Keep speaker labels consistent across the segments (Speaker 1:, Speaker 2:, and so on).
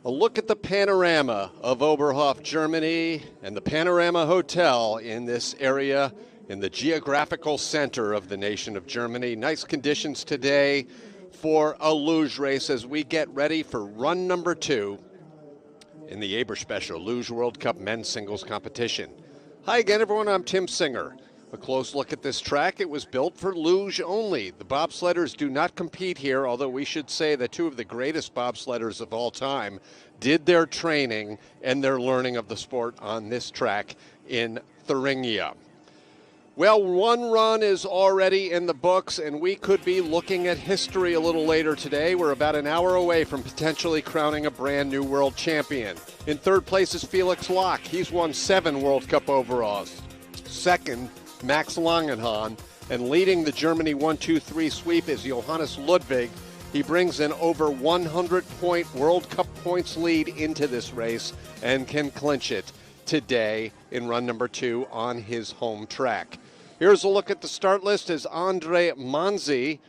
Speaker 1: A look at the panorama of Oberhof, Germany, and the Panorama Hotel in this area in the geographical center of the nation of Germany. Nice conditions today for a luge race as we get ready for run number 2 in the Eberspecial Luge World Cup men's singles competition. Hi again, everyone. I'm Tim Singer. A close look at this track. It was built for luge only. The bobsledders do not compete here, although we should say that 2 of the greatest bobsledders of all time did their training and their learning of the sport on this track in Thuringia. Well, one run is already in the books, and we could be looking at history a little later today. We're about an hour away from potentially crowning a brand new world champion. In third place is Felix Locke. He's won 7 World Cup overalls. Second, Max Longanhan, and leading the Germany 1-2-3 sweep is Johannes Ludwig. He brings an over 100-point World Cup points lead into this race and can clinch it today in run number 2 on his home track. Here's a look at the start list as Andre Manzi,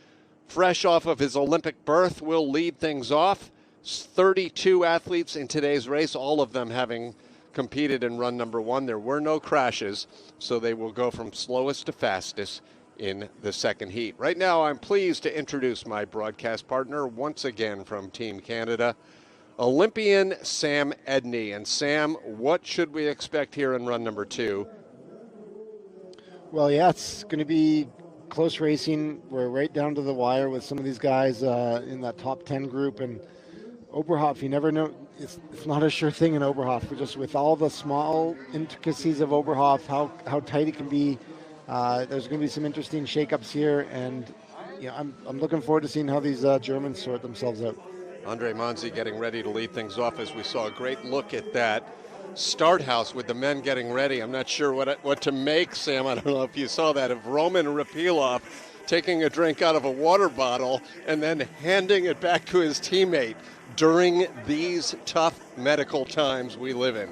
Speaker 1: fresh off of his Olympic berth, will lead things off. 32 athletes in today's race, all of them having competed in run number 1. There were no crashes, so they will go from slowest to fastest in the second heat. Right now, I'm pleased to introduce my broadcast partner once again from Team Canada, Olympian Sam Edney. And Sam, what should we expect here in run number 2?
Speaker 2: Well, yeah, it's going to be close racing. We're right down to the wire with some of these guys in that top 10 group. And Oberhof, you never know. It's not a sure thing in Oberhof. We're just with all the small intricacies of Oberhof, how tight it can be. There's going to be some interesting shakeups here, and I'm looking forward to seeing how these Germans sort themselves out.
Speaker 1: Andre Manzi getting ready to lead things off as we saw a great look at that start house with the men getting ready. I'm not sure what to make, Sam. I don't know if you saw that, of Roman Rapilov taking a drink out of a water bottle and then handing it back to his teammate during these tough medical times we live in.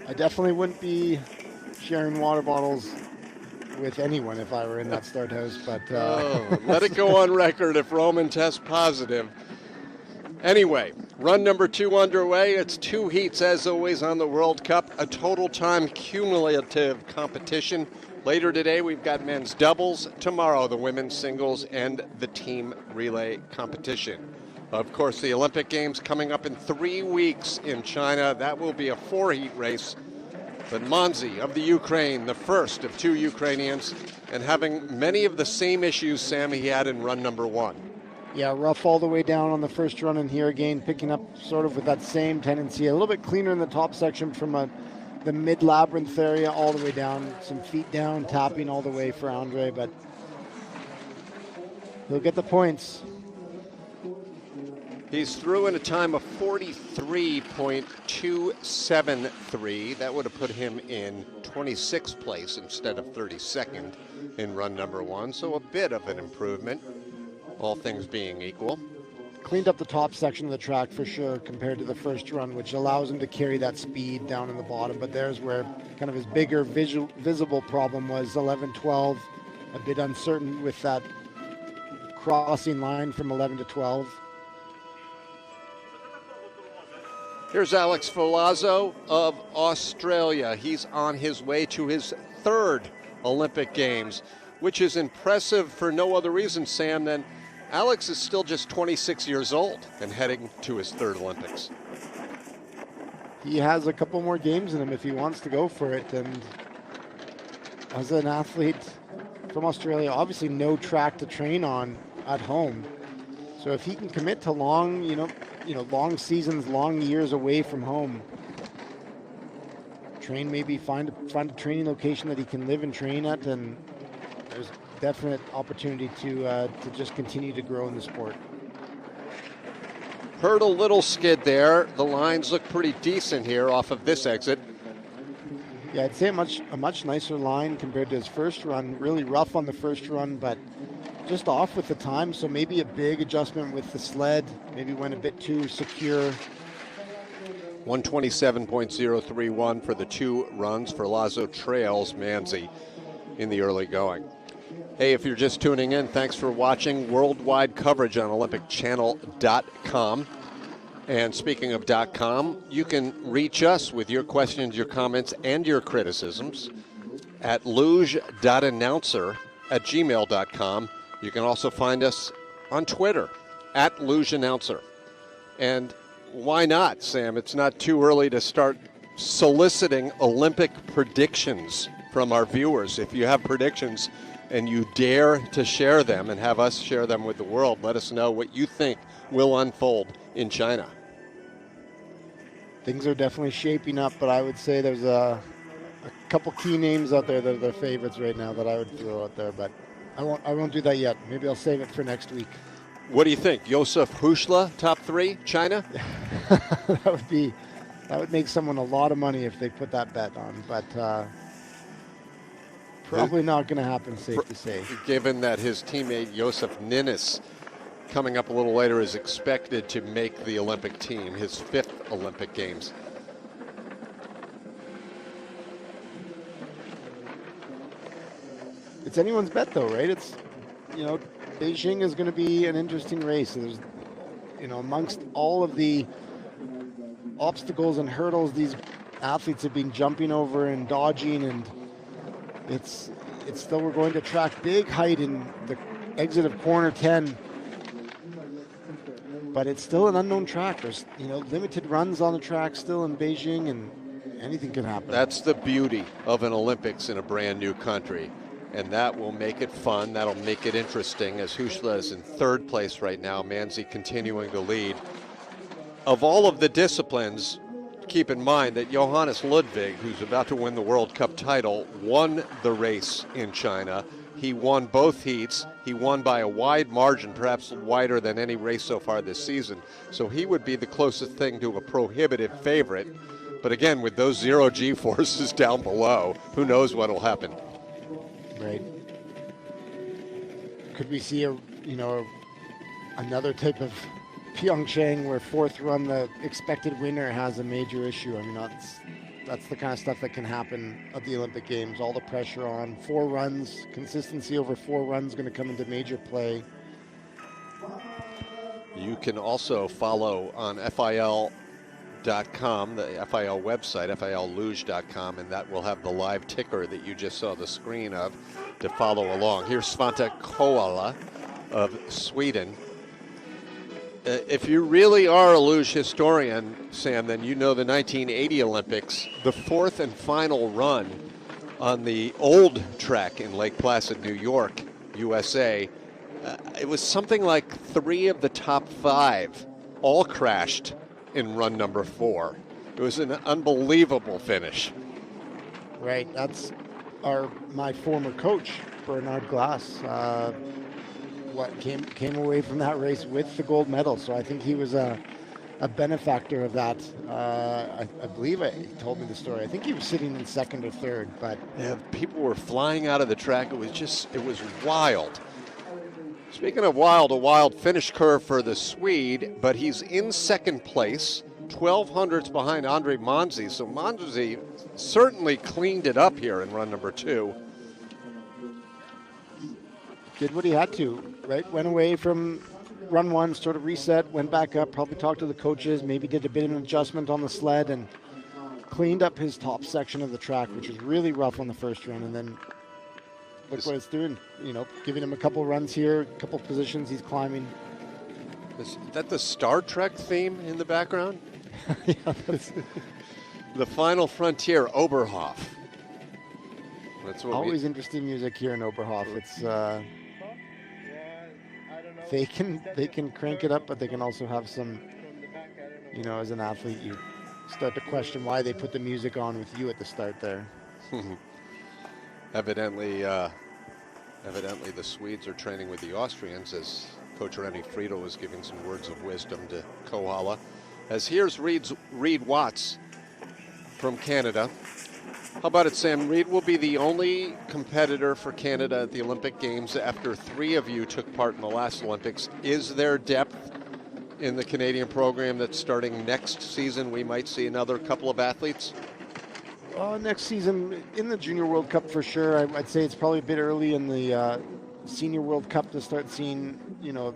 Speaker 2: I definitely wouldn't be sharing water bottles with anyone if I were in that start house, but
Speaker 1: let it go on record if Roman tests positive. Anyway, run number 2 underway. It's 2 heats as always on the World Cup, a total time cumulative competition. Later today, we've got men's doubles. Tomorrow, the women's singles and the team relay competition. Of course, the Olympic Games coming up in 3 weeks in China. That will be a 4-heat race. But Manzi of the Ukraine, the first of 2 Ukrainians, and having many of the same issues, Sam, he had in run number 1.
Speaker 2: Yeah, rough all the way down on the first run, and here again, picking up sort of with that same tendency. A little bit cleaner in the top section from the mid-labyrinth area all the way down. Some feet down, tapping all the way for Andre, but he'll get the points.
Speaker 1: He's through in a time of 43.273. That would have put him in 26th place instead of 32nd in run number 1. So a bit of an improvement, all things being equal.
Speaker 2: Cleaned up the top section of the track for sure compared to the first run, which allows him to carry that speed down in the bottom. But there's where kind of his bigger visible problem was 11-12, a bit uncertain with that crossing line from 11 to 12.
Speaker 1: Here's Alex Falazzo of Australia. He's on his way to his 3rd Olympic Games, which is impressive for no other reason, Sam, than Alex is still just 26 years old and heading to his 3rd Olympics.
Speaker 2: He has a couple more games in him if he wants to go for it. And as an athlete from Australia, obviously no track to train on at home. So if he can commit to long, long seasons, long years away from home, train, maybe find a training location that he can live and train at, and there's definite opportunity to just continue to grow in the sport.
Speaker 1: Heard a little skid there. The lines look pretty decent here off of this exit.
Speaker 2: Yeah, I'd say a much nicer line compared to his first run. Really rough on the first run, but just off with the time, so maybe a big adjustment with the sled. Maybe went a bit too secure.
Speaker 1: 127.031 for the 2 runs. Falazzo trails Manzi in the early going. Hey, if you're just tuning in, thanks for watching worldwide coverage on OlympicChannel.com. And speaking of .com, you can reach us with your questions, your comments, and your criticisms at luge.announcer@gmail.com. You can also find us on Twitter at lugeannouncer. And why not, Sam? It's not too early to start soliciting Olympic predictions from our viewers. If you have predictions and you dare to share them and have us share them with the world, let us know what you think will unfold in China.
Speaker 2: Things are definitely shaping up, but I would say there's a couple key names out there that are the favorites right now that I would throw out there, but I won't do that yet. Maybe I'll save it for next week.
Speaker 1: What do you think? Josef Huschler, top 3, China?
Speaker 2: That would make someone a lot of money if they put that bet on, but probably not going to happen, safe to say.
Speaker 1: Given that his teammate Josef Ninnis, coming up a little later, is expected to make the Olympic team, his 5th Olympic Games.
Speaker 2: It's anyone's bet, though, right? It's, Beijing is going to be an interesting race. There's, amongst all of the obstacles and hurdles these athletes have been jumping over and dodging, and it's still, we're going to track big height in the exit of corner 10, but it's still an unknown track. There's limited runs on the track still in Beijing, and anything can happen.
Speaker 1: That's the beauty of an Olympics in a brand new country, and that will make it fun. That'll make it interesting, as Huschler is in 3rd place right now, Manzi continuing to lead. Of all of the disciplines, keep in mind that Johannes Ludwig, who's about to win the World Cup title, won the race in China. He won both heats. He won by a wide margin, perhaps wider than any race so far this season. So he would be the closest thing to a prohibitive favorite. But again, with those zero G forces down below, who knows what will happen.
Speaker 2: Right. Could we see another type of Pyeongchang where 4th run, the expected winner has a major issue? I mean, that's the kind of stuff that can happen at the Olympic Games. All the pressure on 4 runs, consistency over 4 runs going to come into major play.
Speaker 1: You can also follow on FIL.com, the FIL website, FILluge.com, and that will have the live ticker that you just saw the screen of to follow along. Here's Svante Koala of Sweden. If you really are a luge historian, Sam, then you know the 1980 Olympics, the 4th and final run on the old track in Lake Placid, New York, USA. It was something like 3 of the top 5 all crashed in run number 4. It was an unbelievable finish.
Speaker 2: Right, that's my former coach, Bernard Glass. Came away from that race with the gold medal, so I think he was a benefactor of that. I believe he told me the story. I think he was sitting in 2nd or 3rd, but
Speaker 1: yeah, people were flying out of the track. It was wild. Speaking of wild, a wild finish curve for the Swede, but he's in 2nd place, 1200ths behind Andre Manzi. So Manzi certainly cleaned it up here in run number 2.
Speaker 2: Did what he had to, right? Went away from run 1, sort of reset, went back up, probably talked to the coaches, maybe did a bit of an adjustment on the sled, and cleaned up his top section of the track, which was really rough on the first run. And then look what it's doing, giving him a couple runs here, a couple positions he's climbing.
Speaker 1: Is that the Star Trek theme in the background?
Speaker 2: Yeah, that's
Speaker 1: The Final Frontier, Oberhof. That's what
Speaker 2: always interesting music here in Oberhof. It's they can crank it up, but they can also have some, as an athlete, you start to question why they put the music on with you at the start there.
Speaker 1: Evidently the Swedes are training with the Austrians, as Coach Rennie Friedel was giving some words of wisdom to Kohala. As here's Reed Watts from Canada. How about it, Sam? Reed will be the only competitor for Canada at the Olympic Games after 3 of you took part in the last Olympics. Is there depth in the Canadian program that starting next season we might see another couple of athletes?
Speaker 2: Next season in the Junior World Cup for sure. I'd say it's probably a bit early in the Senior World Cup to start seeing,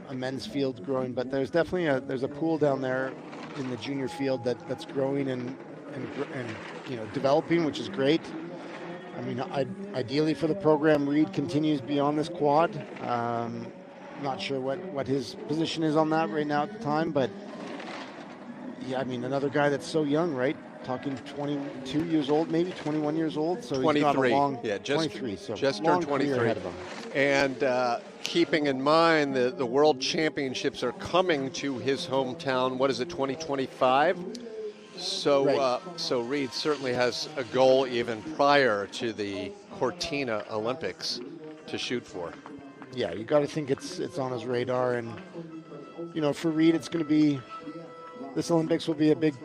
Speaker 2: a men's field growing, but there's definitely there's a pool down there in the junior field that's growing and developing, which is great. I mean, ideally for the program, Reed continues beyond this quad. Not sure what his position is on that right now at the time, but yeah, I mean, another guy that's so young, right? Talking 22 years old, maybe 21 years old. So
Speaker 1: 23.
Speaker 2: He's got a long,
Speaker 1: yeah, just
Speaker 2: 23. So
Speaker 1: just
Speaker 2: long
Speaker 1: turned 23.
Speaker 2: career ahead of him.
Speaker 1: And keeping in mind the World Championships are coming to his hometown. What is it, 2025? So,
Speaker 2: right.
Speaker 1: So Reed certainly has a goal even prior to the Cortina Olympics to shoot for.
Speaker 2: Yeah, you got to think it's on his radar, and for Reed, it's going to be, this Olympics will be a big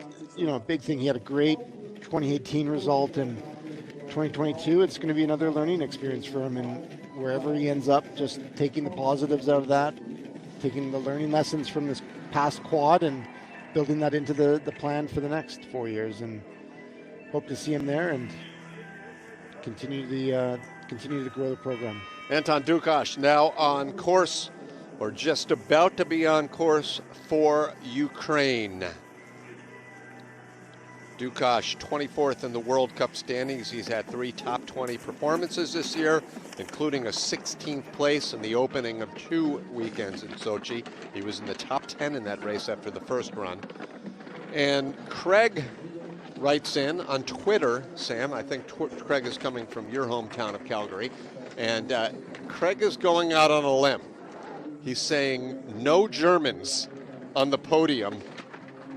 Speaker 2: thing. He had a great 2018 result, and 2022, it's going to be another learning experience for him, and wherever he ends up, just taking the positives out of that, taking the learning lessons from this past quad, and building that into the plan for the next 4 years, and hope to see him there and continue to grow the program.
Speaker 1: Anton Dukash now on course, or just about to be on course for Ukraine. Dukash, 24th in the World Cup standings. He's had 3 top 20 performances this year, including a 16th place in the opening of 2 weekends in Sochi. He was in the top 10 in that race after the first run. And Craig writes in on Twitter, Sam, I think Craig is coming from your hometown of Calgary, and Craig is going out on a limb. He's saying no Germans on the podium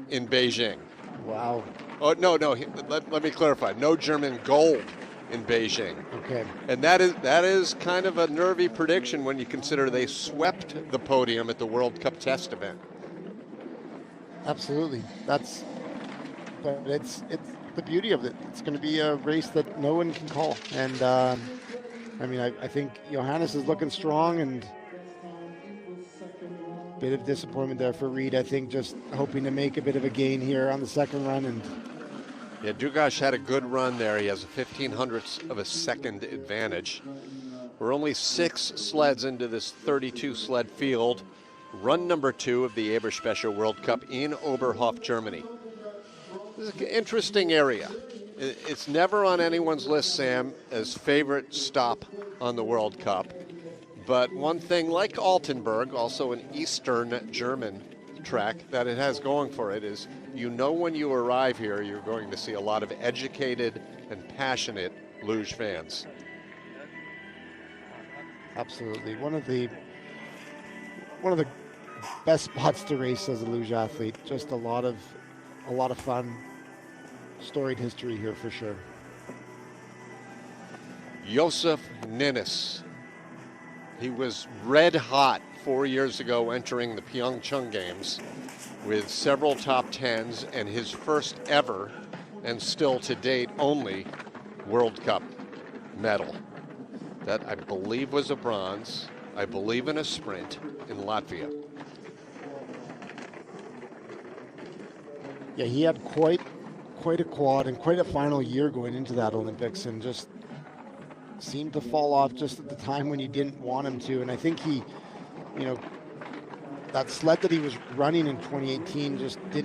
Speaker 1: in Beijing.
Speaker 2: Wow.
Speaker 1: Oh, no, let me clarify. No German gold in Beijing.
Speaker 2: Okay.
Speaker 1: And that is kind of a nervy prediction when you consider they swept the podium at the World Cup test event.
Speaker 2: Absolutely. But it's the beauty of it. It's going to be a race that no one can call. And I think Johannes is looking strong, and bit of disappointment there for Reed. I think just hoping to make a bit of a gain here on the second run. And
Speaker 1: yeah, Dugash had a good run there. He has a 0.15 of a second advantage. We're only 6 sleds into this 32 sled field. Run number 2 of the Eberspesscher World Cup in Oberhof, Germany. This is an interesting area. It's never on anyone's list, Sam, as favorite stop on the World Cup. But one thing, like Altenburg, also an Eastern German track, that it has going for it is, when you arrive here, you're going to see a lot of educated and passionate luge fans.
Speaker 2: Absolutely. One of the best spots to race as a luge athlete. Just a lot of fun, storied history here for sure.
Speaker 1: Josef Ninnis. He was red hot 4 years ago entering the Pyeongchang Games with several top 10s and his first ever, and still to date only, World Cup medal. That I believe was a bronze, I believe in a sprint in Latvia.
Speaker 2: Yeah, he had quite a quad and quite a final year going into that Olympics, and just seemed to fall off just at the time when you didn't want him to. And I think he that sled that he was running in 2018 just he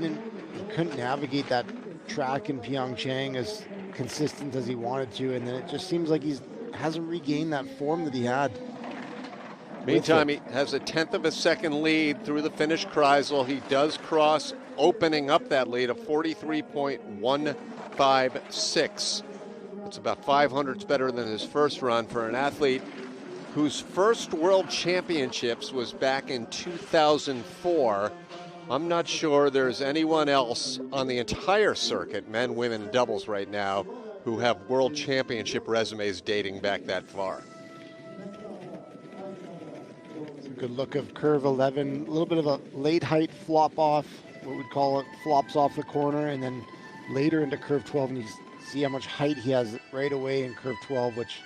Speaker 2: couldn't navigate that track in Pyeongchang as consistent as he wanted to, and then it just seems like he hasn't regained that form that he had.
Speaker 1: Meantime, he has a 1/10 of a second lead through the Finnish Kreisel. He does cross, opening up that lead of 43.156. It's about 500ths better than his first run for an athlete whose first World Championships was back in 2004. I'm not sure there's anyone else on the entire circuit, men, women, and doubles right now, who have World Championship resumes dating back that far.
Speaker 2: Good look of curve 11, a little bit of a late height flop off, what we'd call it, flops off the corner, and then later into curve 12, and you see how much height he has right away in curve 12, which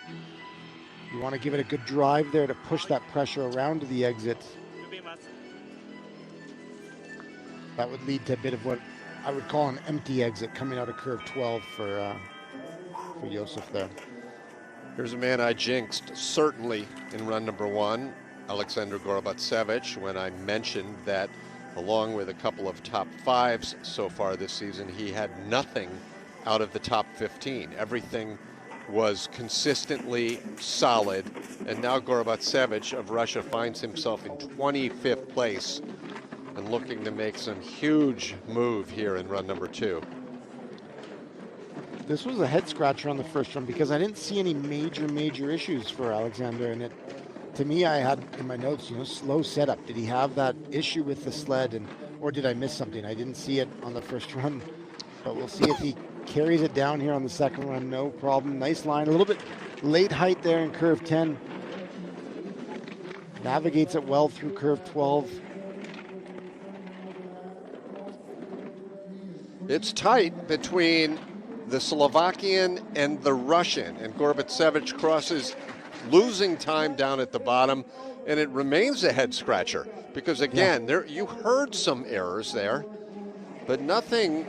Speaker 2: you want to give it a good drive there to push that pressure around to the exit. That would lead to a bit of what I would call an empty exit coming out of curve 12 for Josef there.
Speaker 1: Here's a man I jinxed, certainly in run number 1, Alexander Gorobotsevich, when I mentioned that along with a couple of top 5s so far this season. He had nothing out of the top 15. Everything was consistently solid, and now Gorobotsevich of Russia finds himself in 25th place and looking to make some huge move here in run number 2.
Speaker 2: This was a head scratcher on the first run because I didn't see any major issues for Alexander, and to me, I had in my notes, slow setup. Did he have that issue with the sled, or did I miss something? I didn't see it on the first run, but we'll see if he carries it down here on the second run. No problem. Nice line, a little bit late height there in curve 10. Navigates it well through curve 12.
Speaker 1: It's tight between the Slovakian and the Russian, and Gorobotsevich crosses, losing time down at the bottom, and it remains a head scratcher because again, you heard some errors there, but nothing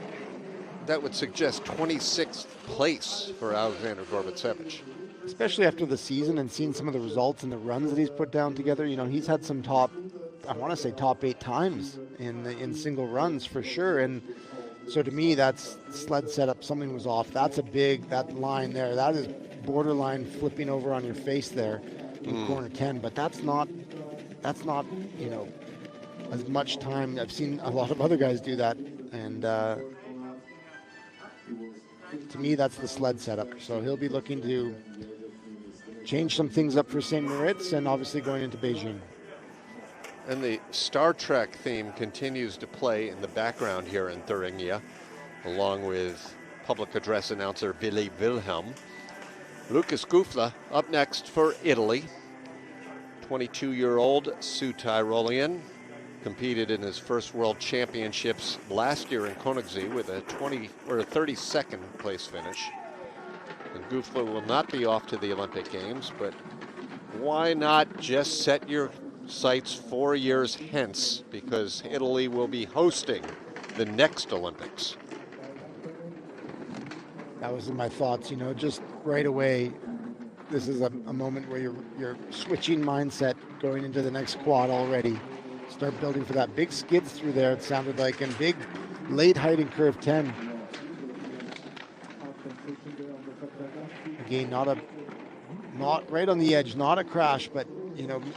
Speaker 1: that would suggest 26th place for Alexander Gorobotsevich.
Speaker 2: Especially after the season and seeing some of the results and the runs that he's put down together, he's had some top 8 times in single runs for sure, and so to me, that's sled setup. Something was off. That's that line there. That is borderline flipping over on your face there in corner 10. But that's not, as much time. I've seen a lot of other guys do that. And to me, that's the sled setup. So he'll be looking to change some things up for St. Moritz and obviously going into Beijing.
Speaker 1: And the Star Trek theme continues to play in the background here in Thuringia, along with public address announcer Billy Wilhelm. Lucas Gufla up next for Italy. 22-year-old Südtirolian, competed in his first World Championships last year in Königssee with a 32nd place finish. And Gufla will not be off to the Olympic Games, but why not just set your sights 4 years hence, because Italy will be hosting the next Olympics.
Speaker 2: That was in my thoughts, just right away. This is a moment where you're switching mindset going into the next quad already. Start building for that. Big skids through there, it sounded like, and big late height in curve 10. Again, not right on the edge, not a crash, but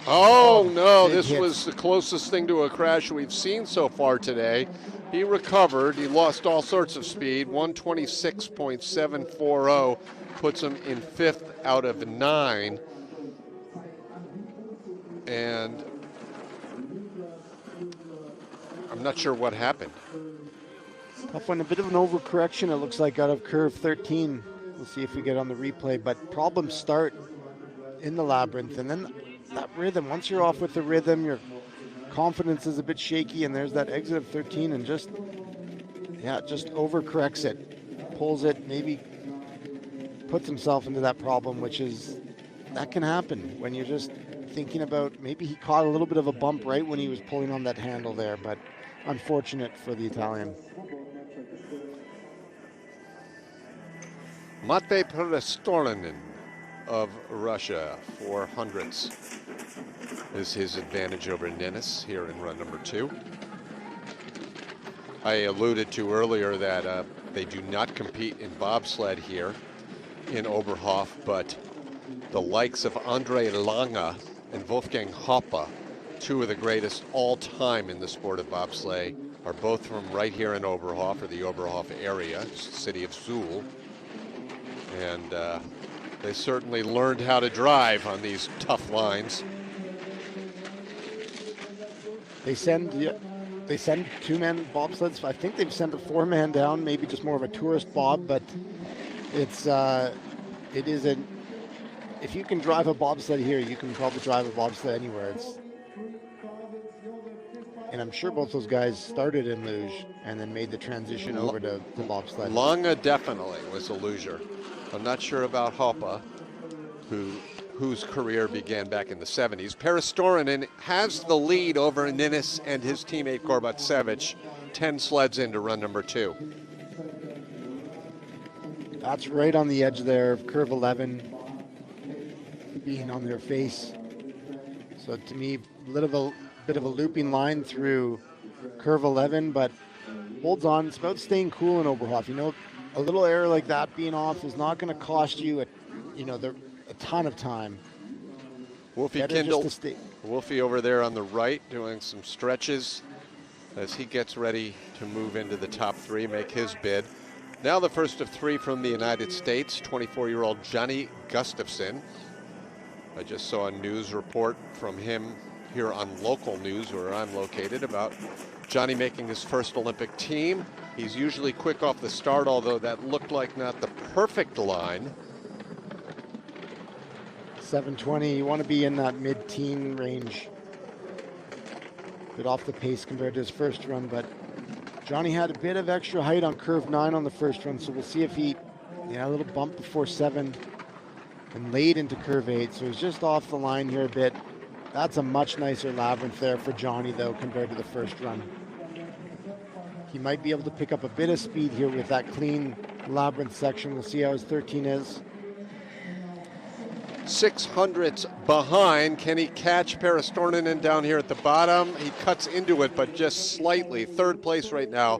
Speaker 1: Oh no, this
Speaker 2: hits.
Speaker 1: was the closest thing to a crash we've seen so far today. He recovered, he lost all sorts of speed. 126.740 puts him in 5th out of 9. And I'm not sure what happened.
Speaker 2: Tough one, a bit of an overcorrection, it looks like, out of curve 13. We'll see if we get on the replay, but problems start in the labyrinth, and then that rhythm, once you're off with the rhythm, your confidence is a bit shaky, and there's that exit of 13, and just overcorrects it, pulls it, maybe puts himself into that problem, that can happen when you're just thinking about, maybe he caught a little bit of a bump right when he was pulling on that handle there, but unfortunate for the Italian.
Speaker 1: Matvei Perestorlinen of Russia, 400ths is his advantage over Ninnis here in run number 2. I alluded to earlier that they do not compete in bobsled here in Oberhof, but the likes of Andre Lange and Wolfgang Hoppe, 2 of the greatest all time in the sport of bobsleigh, are both from right here in Oberhof, or the Oberhof area, city of Suhl. And they certainly learned how to drive on these tough lines.
Speaker 2: They send 2-man bobsleds. I think they've sent a 4-man down, maybe just more of a tourist bob, but it isn't. If you can drive a bobsled here, you can probably drive a bobsled anywhere. And I'm sure both those guys started in luge and then made the transition over to bobsled.
Speaker 1: Lange definitely was a luger. I'm not sure about Hoppe, whose career began back in the 70s. Perestorlinen has the lead over Ninnis and his teammate Gorobotsevich, 10 sleds into run number 2.
Speaker 2: That's right on the edge there of curve 11, being on their face. So to me, bit of a looping line through curve 11, but holds on. It's about staying cool in Oberhof. You know, a little error like that being off is not going to cost you, a ton of time.
Speaker 1: Wolfie Kendall, Wolfie over there on the right doing some stretches as he gets ready to move into the top 3, make his bid. Now the first of 3 from the United States, 24-year-old Johnny Gustafson. I just saw a news report from him here on local news where I'm located about Johnny making his first Olympic team. He's usually quick off the start, although that looked like not the perfect line.
Speaker 2: 720, you want to be in that mid-teen range. Bit off the pace compared to his first run, but Johnny had a bit of extra height on curve 9 on the first run, so we'll see if he, a little bump before 7 and laid into curve 8, so he's just off the line here a bit. That's a much nicer labyrinth there for Johnny, though, compared to the first run. He might be able to pick up a bit of speed here with that clean labyrinth section. We'll see how his 13 is.
Speaker 1: 600ths behind. Can he catch Perestorninen down here at the bottom? He cuts into it, but just slightly. 3rd place right now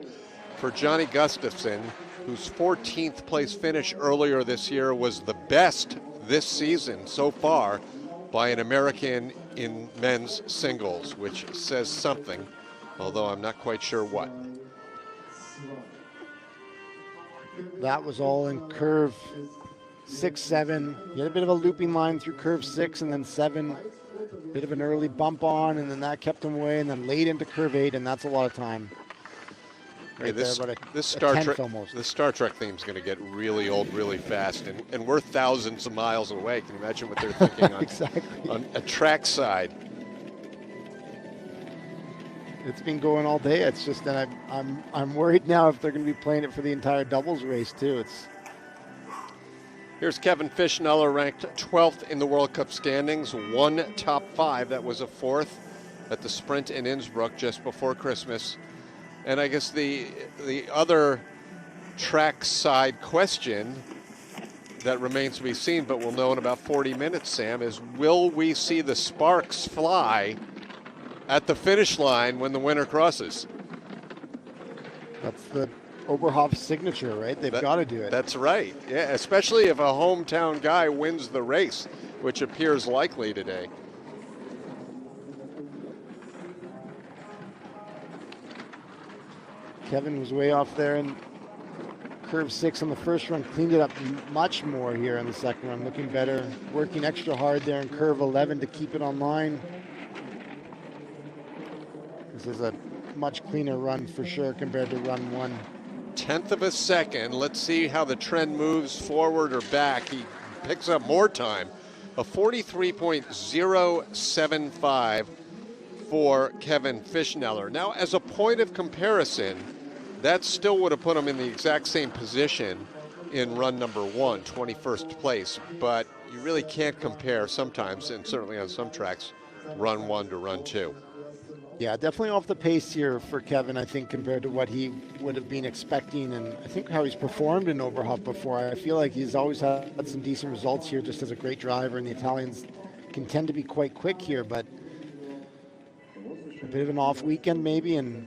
Speaker 1: for Johnny Gustafson, whose 14th place finish earlier this year was the best this season so far by an American in men's singles, which says something, although I'm not quite sure what.
Speaker 2: That was all in curve 6, 7. You had a bit of a looping line through curve 6 and then 7. Bit of an early bump on, and then that kept him away, and then laid into curve 8, and that's a lot of time.
Speaker 1: Right, hey, this Star Trek theme is going to get really old really fast, and we're thousands of miles away. Can you imagine what they're thinking on,
Speaker 2: exactly.
Speaker 1: On a track side?
Speaker 2: It's been going all day. It's just that I'm worried now if they're going to be playing it for the entire doubles race too.
Speaker 1: Here's Kevin Fischeller, ranked 12th in the World Cup standings, 1 top 5. That was a 4th at the sprint in Innsbruck just before Christmas. And I guess the other track side question that remains to be seen, but we'll know in about 40 minutes, Sam, is will we see the sparks fly at the finish line when the winner crosses?
Speaker 2: That's the Oberhof signature, right? They've got to do it.
Speaker 1: That's right. Yeah, especially if a hometown guy wins the race, which appears likely today.
Speaker 2: Kevin was way off there in curve 6 on the first run, cleaned it up much more here in the second run, looking better, working extra hard there in curve 11 to keep it online. This is a much cleaner run for sure compared to run 1.
Speaker 1: 1/10 of a second. Let's see how the trend moves forward or back. He picks up more time. A 43.075 for Kevin Fischeller. Now, as a point of comparison, that still would have put him in the exact same position in run number 1, 21st place. But you really can't compare sometimes, and certainly on some tracks, run 1 to run 2.
Speaker 2: Yeah, definitely off the pace here for Kevin, I think, compared to what he would have been expecting, and I think how he's performed in Oberhof before. I feel like he's always had some decent results here just as a great driver, and the Italians can tend to be quite quick here, but a bit of an off weekend maybe, and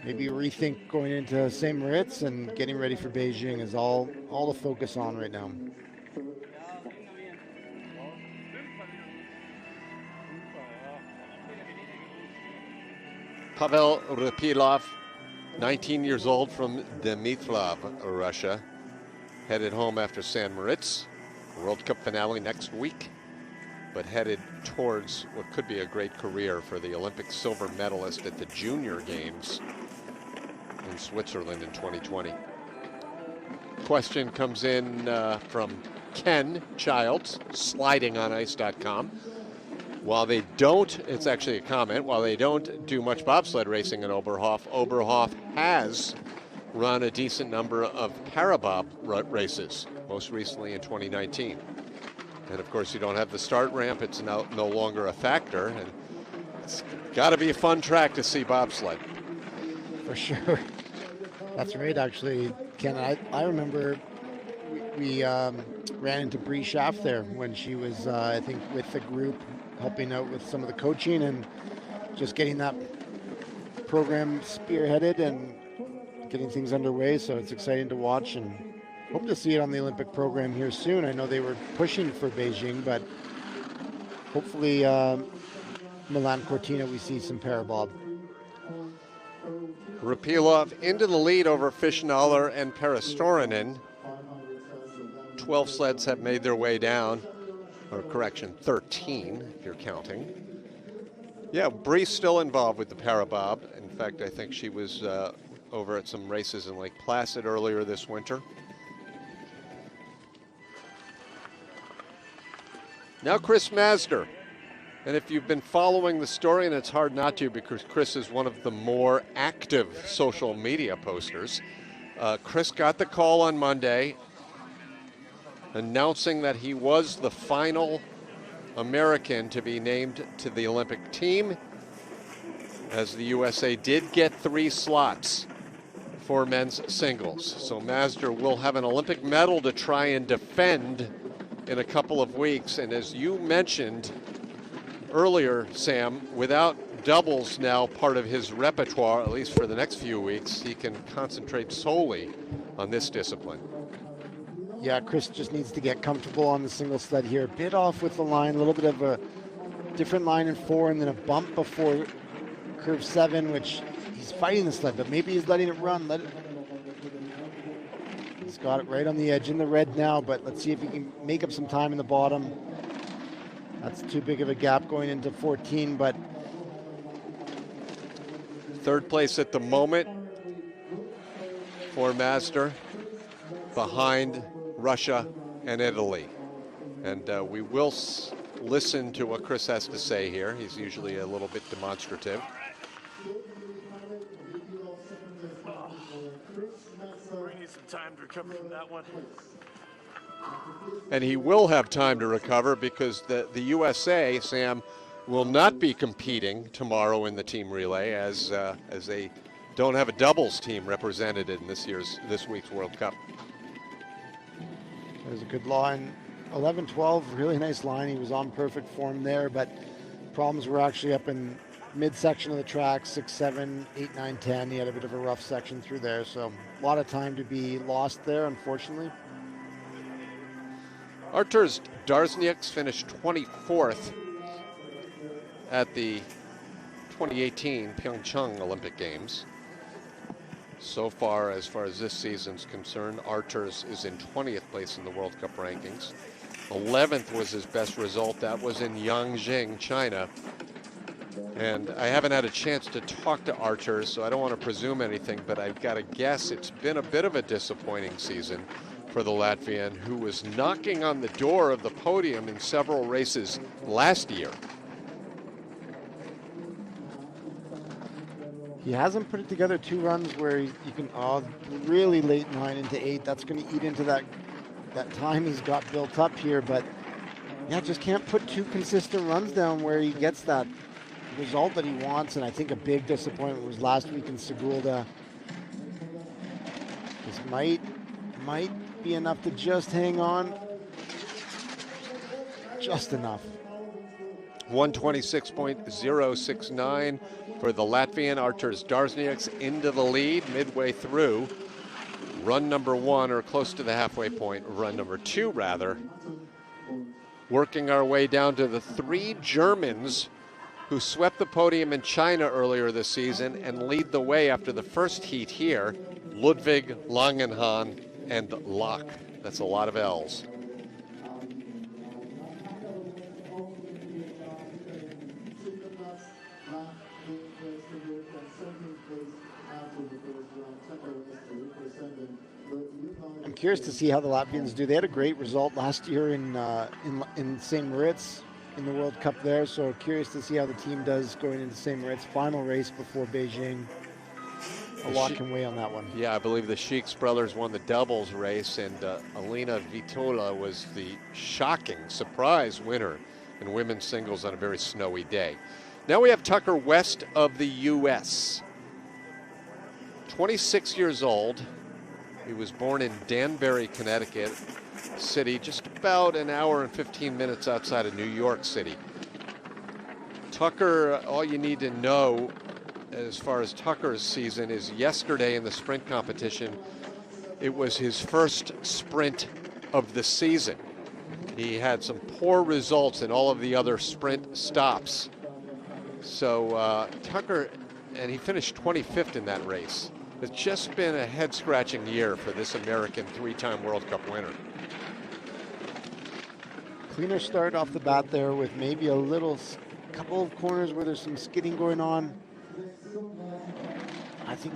Speaker 2: maybe rethink going into St. Moritz and getting ready for Beijing is all to focus on right now.
Speaker 1: Pavel Repilov, 19 years old from Dmitrov, Russia, headed home after St. Moritz. World Cup finale next week, but headed towards what could be a great career for the Olympic silver medalist at the Junior Games in Switzerland in 2020. Question comes in from Ken Childs, slidingonice.com. While they don't, it's actually a comment, while they don't do much bobsled racing in Oberhof, Oberhof has run a decent number of parabob races, most recently in 2019. And of course, you don't have the start ramp, it's no longer a factor, and it's got to be a fun track to see bobsled.
Speaker 2: For sure. That's right, actually, Ken. I remember we ran into Bree Schaff there when she was, I think, with the group, helping out with some of the coaching and just getting that program spearheaded and getting things underway, so it's exciting to watch and hope to see it on the Olympic program here soon. I know they were pushing for Beijing, but hopefully Milan Cortina we see some parabob.
Speaker 1: Rapilov into the lead over Fischeller and Perestorinen. 12 sleds have made their way down, or correction, 13 if you're counting. Yeah, Bree's still involved with the parabob. In fact, I think she was over at some races in Lake Placid earlier this winter. Now Chris Mazdar. And if you've been following the story, and it's hard not to because Chris is one of the more active social media posters, Chris got the call on Monday announcing that he was the final American to be named to the Olympic team, as the USA did get 3 slots for men's singles. So Mazdar will have an Olympic medal to try and defend in a couple of weeks. And as you mentioned earlier, Sam, without doubles now part of his repertoire, at least for the next few weeks, he can concentrate solely on this discipline.
Speaker 2: Yeah, Chris just needs to get comfortable on the single sled here. A bit off with the line, a little bit of a different line in 4, and then a bump before curve 7, which he's fighting the sled, but maybe he's letting it run. He's got it right on the edge in the red now, but let's see if he can make up some time in the bottom. That's too big of a gap going into 14, but
Speaker 1: 3rd place at the moment for Mazdar, behind Russia and Italy. And we will listen to what Chris has to say here. He's usually a little bit demonstrative.
Speaker 3: We need some time to recover from that one.
Speaker 1: And he will have time to recover because the USA, Sam, will not be competing tomorrow in the team relay as they don't have a doubles team represented in this week's World Cup.
Speaker 2: There's a good line. 11-12, really nice line. He was on perfect form there, but problems were actually up in midsection of the track, 6, 7, 8, 9, 10. He had a bit of a rough section through there, so a lot of time to be lost there, unfortunately.
Speaker 1: Arturs Darznieks finished 24th at the 2018 Pyeongchang Olympic Games. So far as this season's concerned, Arturs is in 20th place in the World Cup rankings. 11th was his best result. That was in Yangjing, China. And I haven't had a chance to talk to Arturs, so I don't want to presume anything, but I've got to guess it's been a bit of a disappointing season for the Latvian, who was knocking on the door of the podium in several races last year.
Speaker 2: He hasn't put it together 2 runs where you can, really late 9 into 8. That's going to eat into that time he's got built up here, but yeah, just can't put 2 consistent runs down where he gets that result that he wants. And I think a big disappointment was last week in Sigulda. This might be enough to just hang on. Just enough.
Speaker 1: 126.069 for the Latvian Arturs Darznieks into the lead midway through. Run number 1, or close to the halfway point, run number 2 rather. Working our way down to the 3 Germans who swept the podium in China earlier this season and lead the way after the first heat here. Ludwig, Longanhan, and Lach. That's a lot of L's.
Speaker 2: I'm curious to see how the Latvians do. They had a great result last year in St. Moritz in the World Cup there, so curious to see how the team does going into St. Moritz. Final race before Beijing. A lot can weigh on that one.
Speaker 1: Yeah, I believe the Sheiks brothers won the doubles race, and Alina Vitola was the shocking surprise winner in women's singles on a very snowy day. Now we have Tucker west of the U.S. 26 years old. He was born in Danbury, Connecticut City, just about an hour and 15 minutes outside of New York City. Tucker, all you need to know as far as Tucker's season is yesterday in the sprint competition. It was his first sprint of the season. He had some poor results in all of the other sprint stops. So Tucker, and he finished 25th in that race. It's just been a head-scratching year for this American three-time World Cup winner.
Speaker 2: Cleaner start off the bat there with maybe a couple of corners where there's some skidding going on. I think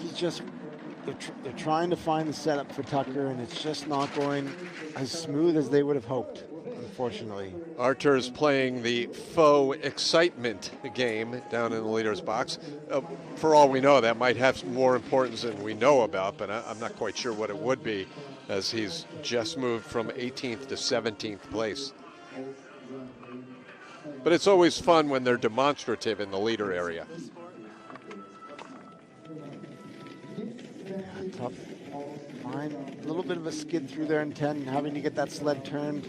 Speaker 2: they're trying to find the setup for Tucker, and it's just not going as smooth as they would have hoped, unfortunately.
Speaker 1: Artur's playing the faux excitement game down in the leader's box. For all we know, that might have more importance than we know about, but I'm not quite sure what it would be, as he's just moved from 18th to 17th place. But it's always fun when they're demonstrative in the leader area.
Speaker 2: Tough line, a little bit of a skid through there in 10, having to get that sled turned.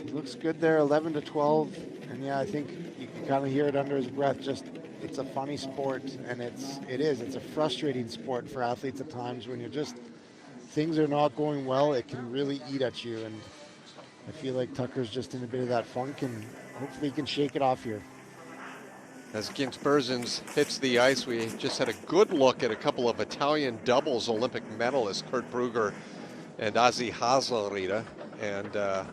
Speaker 2: He looks good there, 11 to 12, and yeah, I think you can kind of hear it under his breath. Just, it's a funny sport, and it's a frustrating sport for athletes at times when things are not going well. It can really eat at you, and I feel like Tucker's just in a bit of that funk, and hopefully he can shake it off here.
Speaker 1: As Gintz Berzins hits the ice, we just had a good look at a couple of Italian doubles Olympic medalists, Kurt Brugger and Ozzy Hazelrita. And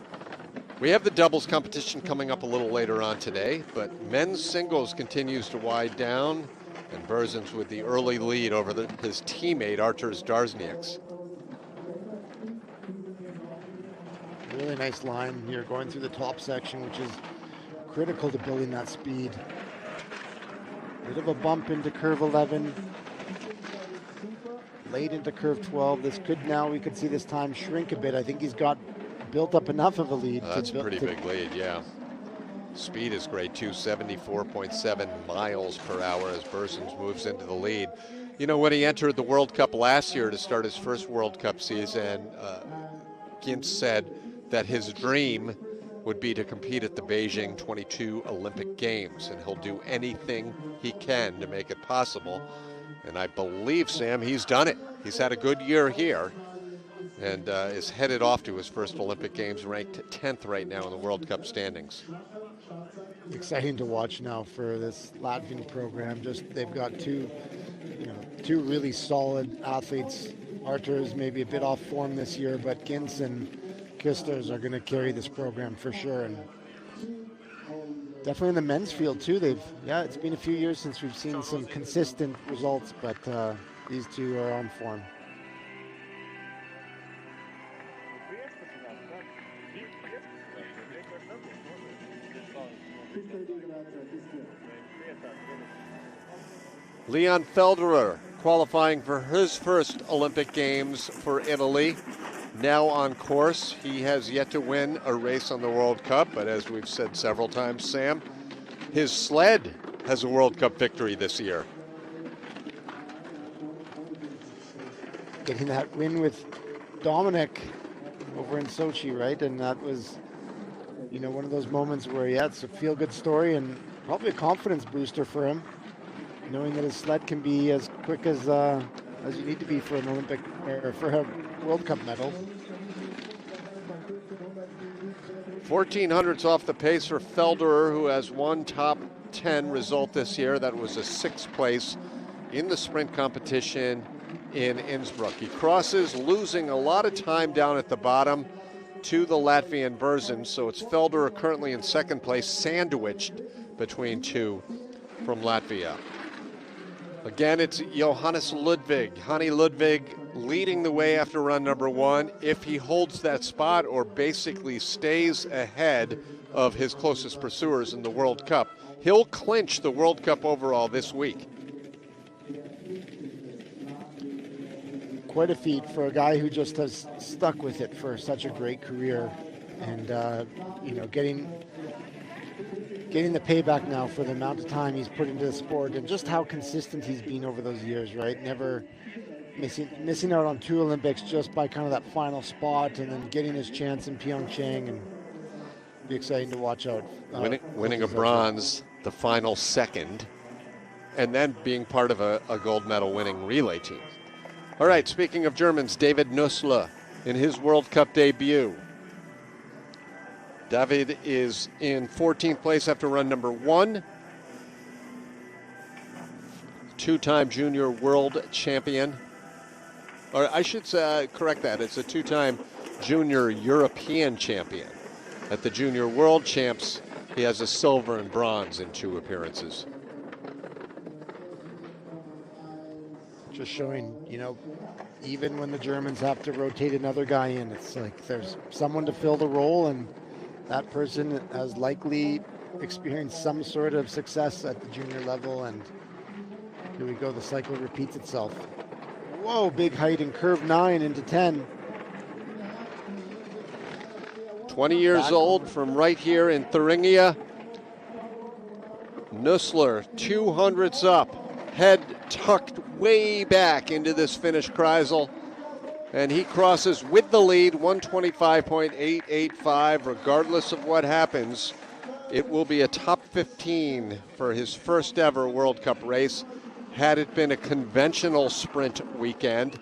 Speaker 1: we have the doubles competition coming up a little later on today, but men's singles continues to wind down, and Berzins with the early lead over his teammate, Artur Zdarznieks.
Speaker 2: Really nice line here going through the top section, which is critical to building that speed. Bit of a bump into curve 11, late into curve 12. This could now, we could see this time shrink a bit. I think he's got built up enough of a lead.
Speaker 1: That's a pretty big lead, yeah. Speed is great too, 74.7 miles per hour as Berzins moves into the lead. You know, when he entered the World Cup last year to start his first World Cup season, Gintz said that his dream would be to compete at the Beijing 22 Olympic Games, and he'll do anything he can to make it possible. And I believe, Sam, he's done it. He's had a good year here and is headed off to his first Olympic Games, ranked 10th right now in the World Cup standings.
Speaker 2: Exciting to watch now for this Latvian program. Just, they've got two really solid athletes. Artur's maybe a bit off form this year, but Gintz and Kisters are going to carry this program for sure, and definitely in the men's field too. It's been a few years since we've seen some consistent results, but these two are on form.
Speaker 1: Leon Felderer qualifying for his first Olympic Games for Italy. Now on course. He has yet to win a race on the World Cup, but as we've said several times, Sam, his sled has a World Cup victory this year.
Speaker 2: Getting that win with Dominic over in Sochi, right? And that was, one of those moments where, it's a feel-good story and probably a confidence booster for him, knowing that his sled can be as quick as you need to be for an Olympic or for a World Cup medal.
Speaker 1: 1400s off the pace for Felderer, who has one top 10 result this year. That was a 6th place in the sprint competition in Innsbruck. He crosses, losing a lot of time down at the bottom to the Latvian Berzins. So it's Felderer currently in 2nd place, sandwiched between two from Latvia. Again, it's Johannes Ludwig. Hani Ludwig leading the way after run number 1. If he holds that spot or basically stays ahead of his closest pursuers in the World Cup, he'll clinch the World Cup overall this week.
Speaker 2: Quite a feat for a guy who just has stuck with it for such a great career, and getting the payback now for the amount of time he's put into the sport and just how consistent he's been over those years, right? Never missing out on 2 Olympics just by kind of that final spot, and then getting his chance in Pyeongchang, and be exciting to watch out.
Speaker 1: Winning a bronze, the final second, and then being part of a gold medal winning relay team. All right, speaking of Germans, David Nussler in his World Cup debut. David is in 14th place after run number 1. Two-time junior world champion. Or I should say, correct that, it's a two-time junior European champion. At the junior world champs, he has a silver and bronze in 2 appearances.
Speaker 2: Just showing, you know, even when the Germans have to rotate another guy in, it's like there's someone to fill the role, and that person has likely experienced some sort of success at the junior level, and here we go, the cycle repeats itself. Whoa, big height in curve 9 into 10.
Speaker 1: 20 years old from right here in Thuringia. Nussler, 200s up, head tucked way back into this Finnish Kreisel. And he crosses with the lead, 125.885. Regardless of what happens, it will be a top 15 for his first ever World Cup race. Had it been a conventional sprint weekend,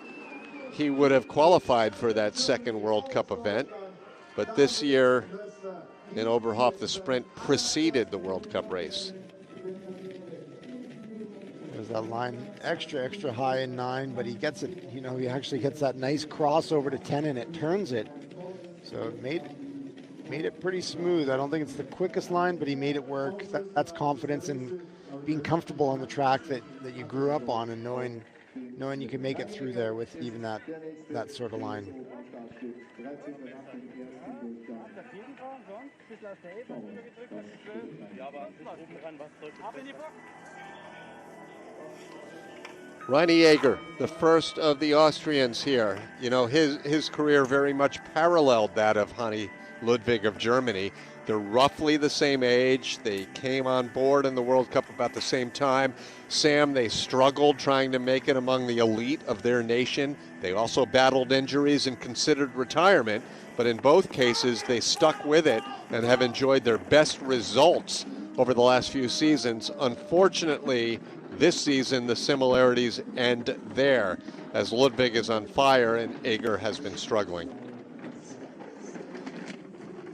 Speaker 1: he would have qualified for that second World Cup event. But this year in Oberhof, the sprint preceded the World Cup race.
Speaker 2: There's that line extra high in 9, but he gets it, you know, he actually gets that nice crossover to 10 and it turns it. So it made it pretty smooth. I don't think it's the quickest line, but he made it work. That's confidence and being comfortable on the track that you grew up on, and knowing you can make it through there with even that sort of line.
Speaker 1: Reini Jaeger, the first of the Austrians here. You know, his career very much paralleled that of Johannes Ludwig of Germany. They're roughly the same age. They came on board in the World Cup about the same time. Sam, they struggled trying to make it among the elite of their nation. They also battled injuries and considered retirement, but in both cases, they stuck with it and have enjoyed their best results over the last few seasons. Unfortunately, this season, the similarities end there, as Ludwig is on fire and Jaeger has been struggling.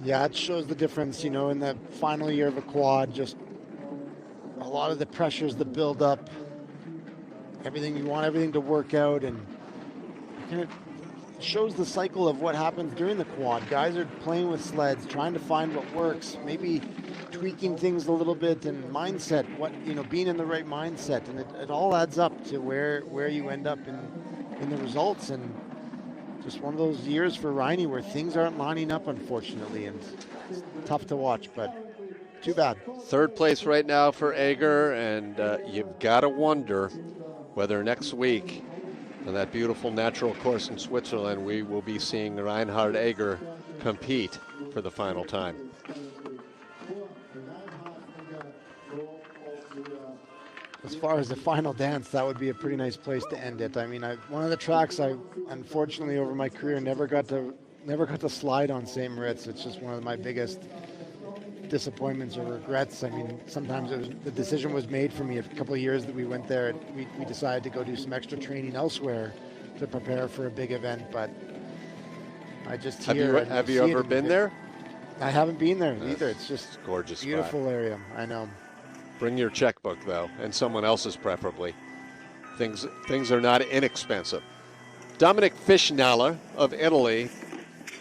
Speaker 2: Yeah, it shows the difference, you know, in the final year of a quad, just a lot of the pressures that build up, everything, you want everything to work out, and it shows the cycle of what happens during the quad. Guys are playing with sleds, trying to find what works, maybe tweaking things a little bit, and mindset, being in the right mindset, and it all adds up to where you end up in the results. And just one of those years for Reini where things aren't lining up, unfortunately, and it's tough to watch, but too bad.
Speaker 1: Third place right now for Jaeger, and you've got to wonder whether next week on that beautiful natural course in Switzerland we will be seeing Reinhard Jaeger compete for the final time.
Speaker 2: As far as the final dance, that would be a pretty nice place to end it. I mean, one of the tracks I unfortunately over my career never got to slide on St. Moritz. It's just one of my biggest disappointments or regrets. I mean, sometimes the decision was made for me a couple of years that we went there. We decided to go do some extra training elsewhere to prepare for a big event, but I just
Speaker 1: have you ever been there?
Speaker 2: I haven't been there either. It's just
Speaker 1: gorgeous,
Speaker 2: beautiful
Speaker 1: spot.
Speaker 2: Area. I know.
Speaker 1: Bring your checkbook, though, and someone else's preferably. Things are not inexpensive. Dominic Fischeller of Italy.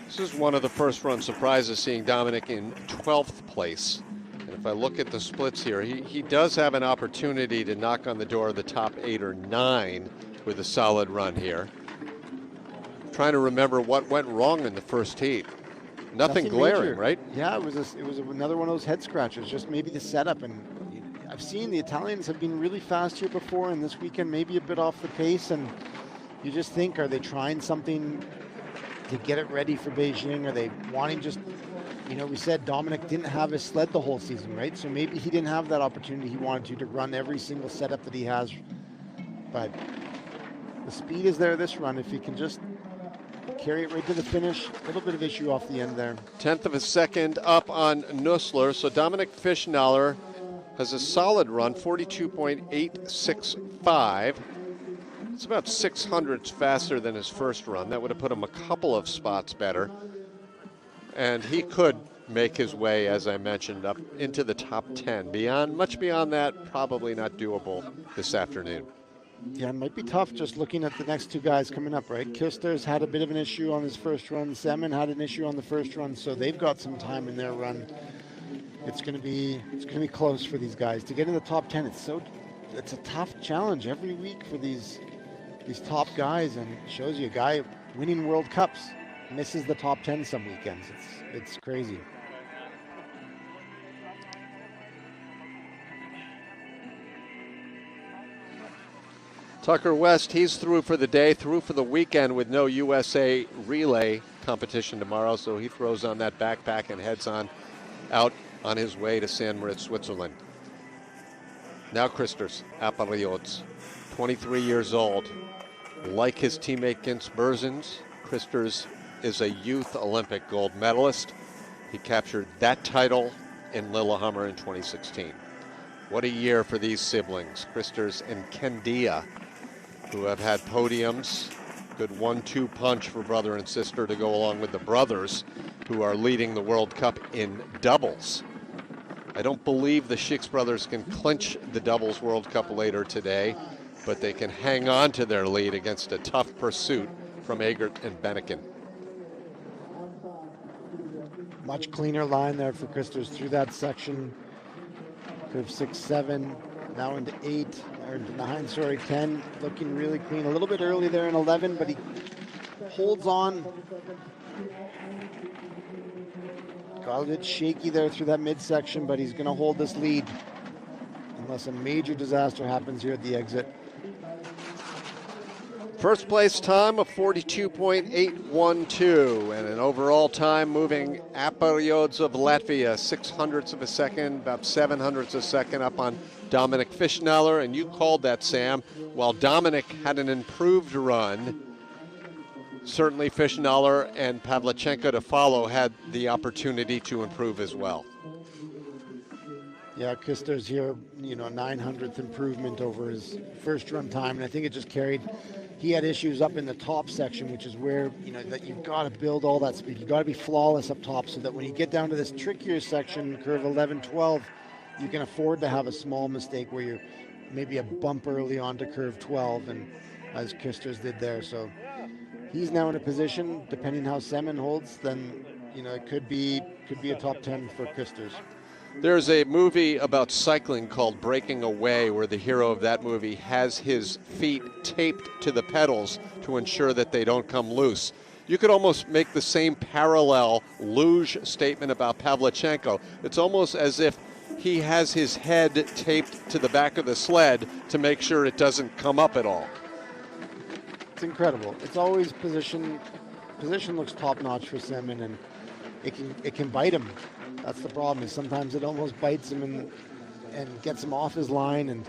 Speaker 1: This is one of the first run surprises, seeing Dominic in 12th place. And if I look at the splits here, he does have an opportunity to knock on the door of the top 8 or 9 with a solid run here. Trying to remember what went wrong in the first heat. Nothing glaring,
Speaker 2: major.
Speaker 1: Right?
Speaker 2: Yeah, it was another one of those head scratchers, just maybe the setup. And I've seen the Italians have been really fast here before, and this weekend maybe a bit off the pace, and you just think, are they trying something to get it ready for Beijing? Are they wanting just, we said Dominic didn't have his sled the whole season, right? So maybe he didn't have that opportunity he wanted to run every single setup that he has. But the speed is there this run. If he can just carry it right to the finish, a little bit of issue off the end there.
Speaker 1: 1/10 of a second up on Nussler. So Dominic Fischeller has a solid run, 42.865. It's about 600ths faster than his first run. That would have put him a couple of spots better. And he could make his way, as I mentioned, up into the top 10. Much beyond that, probably not doable this afternoon.
Speaker 2: Yeah, it might be tough just looking at the next two guys coming up, right? Kister's had a bit of an issue on his first run. Semin had an issue on the first run, so they've got some time in their run. It's gonna be close for these guys to get in the top 10. It's a tough challenge every week for these top guys, and it shows you a guy winning World Cups misses the top 10 some weekends. It's crazy.
Speaker 1: Tucker West, he's through for the day, through for the weekend with no USA relay competition tomorrow, so he throws on that backpack and heads on out on his way to St. Moritz, Switzerland. Now Christers, Aparriots, 23 years old. Like his teammate Gintz Berzens, Christers is a youth Olympic gold medalist. He captured that title in Lillehammer in 2016. What a year for these siblings, Christers and Kendia, who have had podiums. Good 1-2 punch for brother and sister to go along with the brothers who are leading the World Cup in doubles. I don't believe the Schicks brothers can clinch the doubles World Cup later today, but they can hang on to their lead against a tough pursuit from Agert and Benniken.
Speaker 2: Much cleaner line there for Christers through that section. Curve 6, 7, now into 8, or into 9, sorry, 10. Looking really clean. A little bit early there in 11, but he holds on. Got a bit shaky there through that midsection, but he's going to hold this lead unless a major disaster happens here at the exit.
Speaker 1: First place time of 42.812, and an overall time moving Aparriots of Latvia 600ths of a second, about 700ths a second up on Dominic Fischeller, and you called that, Sam. While Dominic had an improved run, certainly Fischeller and Pavlichenko to follow had the opportunity to improve as well.
Speaker 2: Yeah, Christers here, 900th improvement over his first run time, and I think it just carried. He had issues up in the top section, which is where, that you've got to build all that speed. You've got to be flawless up top so that when you get down to this trickier section, curve 11, 12, you can afford to have a small mistake where you're maybe a bump early onto curve 12, and as Christers did there. So he's now in a position, depending how Semin holds, then, it could be a top 10 for Christers.
Speaker 1: There's a movie about cycling called Breaking Away, where the hero of that movie has his feet taped to the pedals to ensure that they don't come loose. You could almost make the same parallel Luge statement about Pavlichenko. It's almost as if he has his head taped to the back of the sled to make sure it doesn't come up at all.
Speaker 2: It's incredible. It's always position looks top-notch for Semin, and it can bite him. That's the problem, is sometimes it almost bites him and gets him off his line.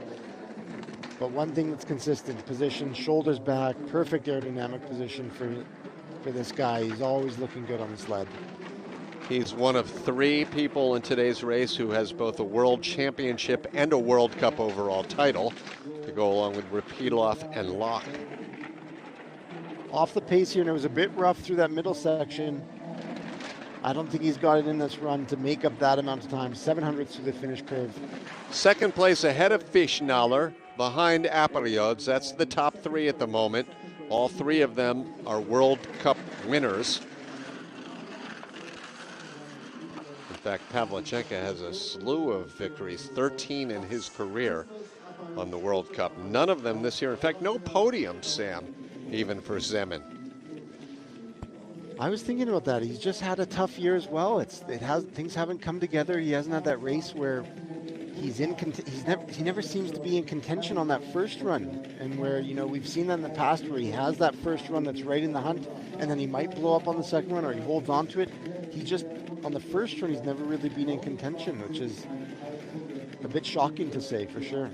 Speaker 2: But one thing that's consistent, position, shoulders back, perfect aerodynamic position for this guy. He's always looking good on the sled.
Speaker 1: He's one of 3 people in today's race who has both a World Championship and a World Cup overall title, to go along with Rapidov and Locke.
Speaker 2: Off the pace here, and it was a bit rough through that middle section. I don't think he's got it in this run to make up that amount of time. 700ths through the finish curve.
Speaker 1: Second place ahead of Fischeller, behind Aparriots. That's the top 3 at the moment. All 3 of them are World Cup winners. In fact, Pavlichenko has a slew of victories, 13 in his career on the World Cup. None of them this year. In fact, no podiums, Sam, even for Semin.
Speaker 2: I was thinking about that. He's just had a tough year as well. Things haven't come together. He hasn't had that race where he never seems to be in contention on that first run, and where we've seen that in the past where he has that first run that's right in the hunt, and then he might blow up on the second run, or he holds on to it. He just, on the first run, he's never really been in contention, which is a bit shocking to say, for sure.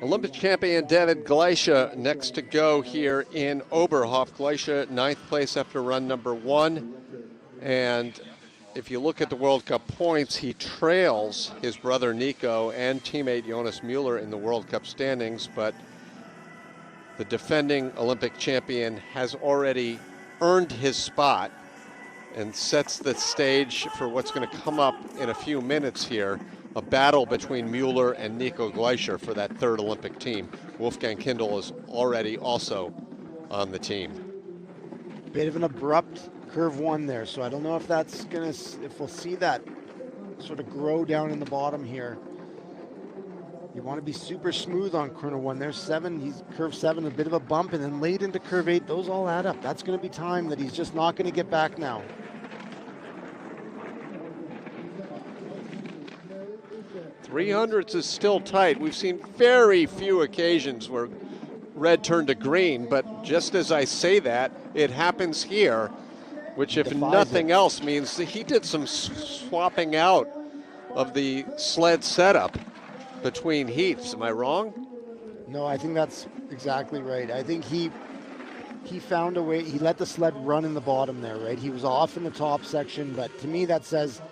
Speaker 1: Olympic champion David Gleicher next to go here in Oberhof. Gleicher, 9th place after run number 1. And if you look at the World Cup points, he trails his brother Nico and teammate Jonas Mueller in the World Cup standings, but the defending Olympic champion has already earned his spot and sets the stage for what's going to come up in a few minutes here, a battle between Mueller and Nico Glacier for that 3rd Olympic team. Wolfgang Kendall is already also on the team.
Speaker 2: Bit of an abrupt curve 1 there, so I don't know if that's gonna, if we'll see that sort of grow down in the bottom here. You want to be super smooth on corner 1. There's 7, he's curve 7, a bit of a bump, and then late into curve 8, those all add up. That's going to be time that he's just not going to get back now.
Speaker 1: .300s is still tight. We've seen very few occasions where red turned to green, but just as I say that, it happens here, which if nothing else means that he did some swapping out of the sled setup between heats. Am I wrong?
Speaker 2: No, I think that's exactly right. I think he found a way. He let the sled run in the bottom there, right? He was off in the top section, but to me that says,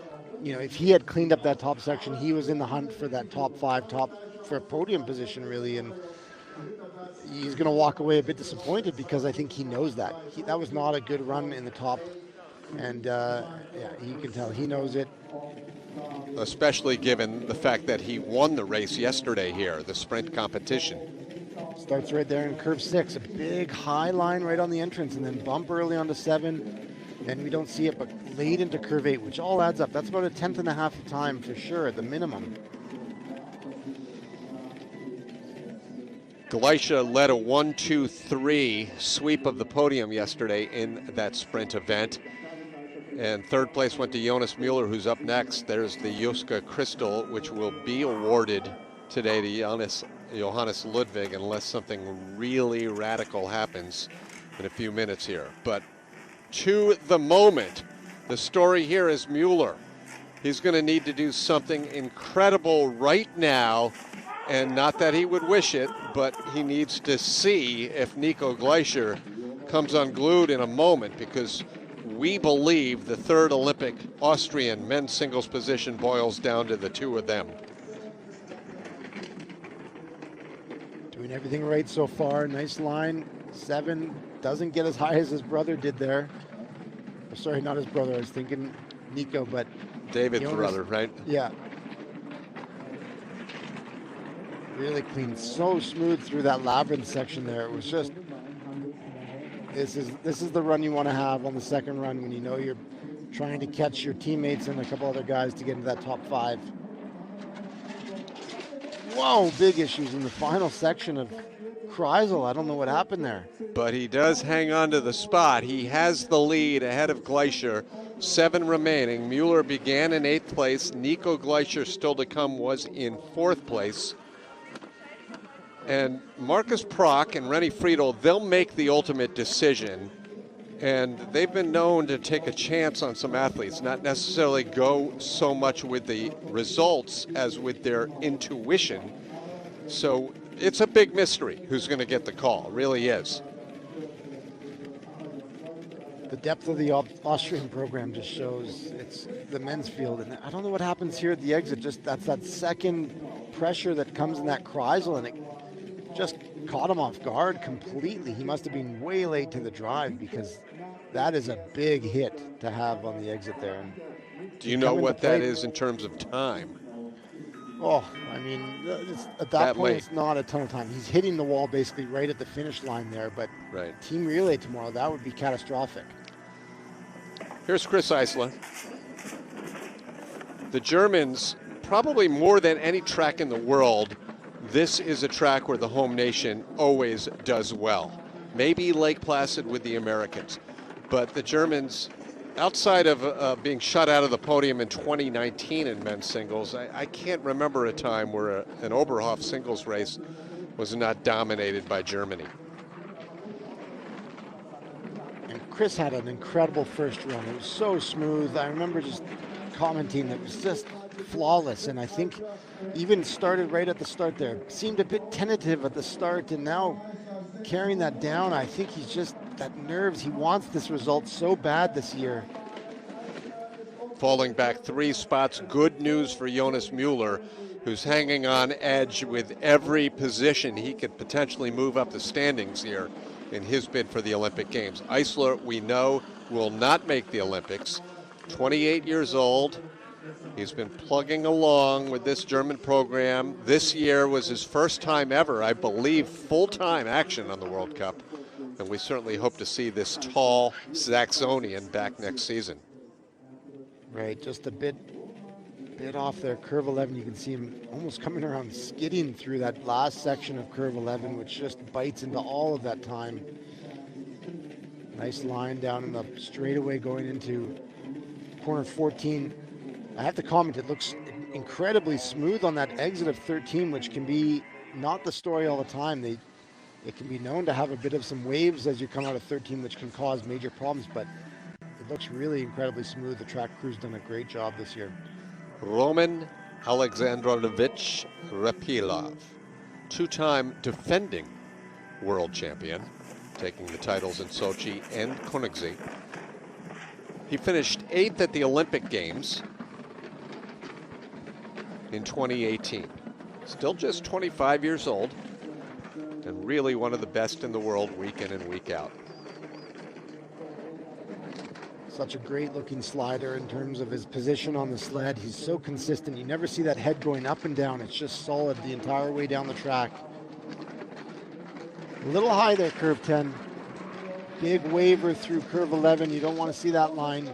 Speaker 2: you know, if he had cleaned up that top section, he was in the hunt for that top 5, for a podium position really, and he's going to walk away a bit disappointed because I think he knows that. That was not a good run in the top, and yeah, you can tell he knows it.
Speaker 1: Especially given the fact that he won the race yesterday here, the sprint competition.
Speaker 2: Starts right there in curve 6, a big high line right on the entrance, and then bump early onto 7, and we don't see it, but late into curve 8, which all adds up. That's about a 1/10 of time for sure, at the minimum.
Speaker 1: Gleicher led a 1-2-3 sweep of the podium yesterday in that sprint event. And 3rd place went to Jonas Mueller, who's up next. There's the Juska Crystal, which will be awarded today to Johannes Ludwig, unless something really radical happens in a few minutes here. But to the moment, the story here is Mueller. He's going to need to do something incredible right now, and not that he would wish it, but he needs to see if Nico Glacier comes unglued in a moment, because we believe the 3rd Olympic Austrian men's singles position boils down to the 2 of them.
Speaker 2: Doing everything right so far. Nice line. 7 doesn't get as high as his brother did there. Oh, sorry, not his brother. I was thinking Nico, but
Speaker 1: David's brother, right?
Speaker 2: Yeah. Really clean, so smooth through that labyrinth section there. It was just. This is the run you want to have on the 2nd run when you know you're trying to catch your teammates and a couple other guys to get into that top 5. Whoa, big issues in the final section of Kreisel. I don't know what happened there.
Speaker 1: But he does hang on to the spot. He has the lead ahead of Glacier. 7 remaining. Mueller began in 8th place. Nico Glacier, still to come, was in 4th place. And Marcus Prock and Rennie Friedel, they'll make the ultimate decision. And they've been known to take a chance on some athletes, not necessarily go so much with the results as with their intuition. So it's a big mystery who's going to get the call. It really is.
Speaker 2: The depth of the Austrian program just shows it's the men's field. And I don't know what happens here at the exit. Just that's that second pressure that comes in that Kreisel, and it just caught him off guard completely. He must have been way late to the drive, because that is a big hit to have on the exit there. And
Speaker 1: do you know what that is in terms of time?
Speaker 2: Oh, I mean, at that point, it's not a ton of time. He's hitting the wall basically right at the finish line there, but
Speaker 1: right.
Speaker 2: Team relay tomorrow, that would be catastrophic.
Speaker 1: Here's Chris Eisler. The Germans, probably more than any track in the world, this is a track where the home nation always does well. Maybe Lake Placid with the Americans, but the Germans, outside of being shut out of the podium in 2019 in men's singles, I can't remember a time where an Oberhof singles race was not dominated by Germany.
Speaker 2: And Chris had an incredible first run. It was so smooth. I remember just commenting that it was just flawless, and I think even started right at the start there. Seemed a bit tentative at the start, and now carrying that down, I think he's just, that nerves, he wants this result so bad this year.
Speaker 1: Falling back 3 spots, good news for Jonas Mueller, who's hanging on edge with every position. He could potentially move up the standings here in his bid for the Olympic Games. Eisler, we know, will not make the Olympics. 28 years old. He's been plugging along with this German program. This year was his first time ever, I believe, full-time action on the World Cup. And we certainly hope to see this tall Saxonian back next season.
Speaker 2: Right, just a bit off there. Curve 11, you can see him almost coming around, skidding through that last section of curve 11, which just bites into all of that time. Nice line down in the straightaway going into corner 14. I have to comment, it looks incredibly smooth on that exit of 13, which can be not the story all the time. It can be known to have a bit of some waves as you come out of 13, which can cause major problems, but it looks really incredibly smooth. The track crew's done a great job this year.
Speaker 1: Roman Alexandrovich Repilov, 2-time defending world champion, taking the titles in Sochi and Königssee. He finished 8th at the Olympic Games in 2018. Still just 25 years old, and really one of the best in the world week in and week out.
Speaker 2: Such a great looking slider in terms of his position on the sled. He's so consistent. You never see that head going up and down. It's just solid the entire way down the track. A little high there, curve 10. Big waver through curve 11. You don't want to see that line.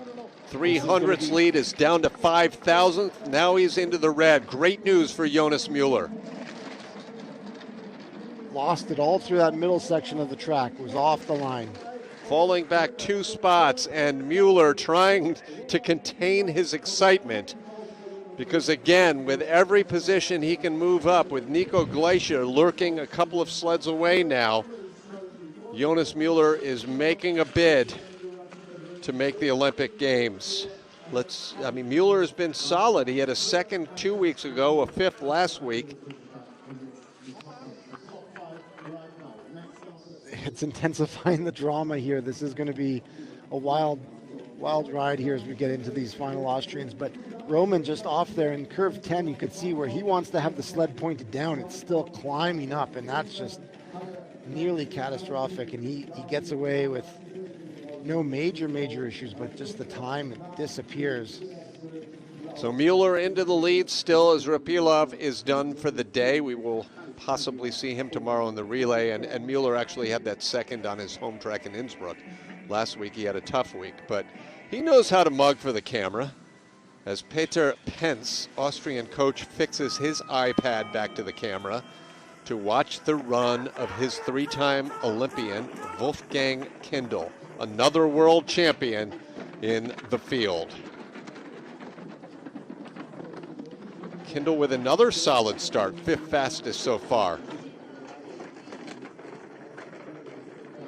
Speaker 1: 300ths lead is down to 5,000th. Now he's into the red. Great news for Jonas Mueller.
Speaker 2: Lost it all through that middle section of the track. Was off the line.
Speaker 1: Falling back 2 spots, and Mueller trying to contain his excitement, because again, with every position he can move up, with Nico Glacier lurking a couple of sleds away now, Jonas Mueller is making a bid to make the Olympic Games. Mueller has been solid. He had a 2nd 2 weeks ago, a 5th last week.
Speaker 2: It's intensifying the drama here. This is going to be a wild ride here as we get into these final Austrians. But Roman just off there in curve 10, you could see where he wants to have the sled pointed down. It's still climbing up, and that's just nearly catastrophic. And he gets away with no major issues, but just the time, it disappears.
Speaker 1: So Mueller into the lead still as Repilov is done for the day. We will possibly see him tomorrow in the relay, and Mueller actually had that 2nd on his home track in Innsbruck. Last week he had a tough week, but he knows how to mug for the camera. As Peter Pence, Austrian coach, fixes his iPad back to the camera to watch the run of his 3-time Olympian, Wolfgang Kendall, another world champion in the field. Kendall with another solid start, 5th fastest so far.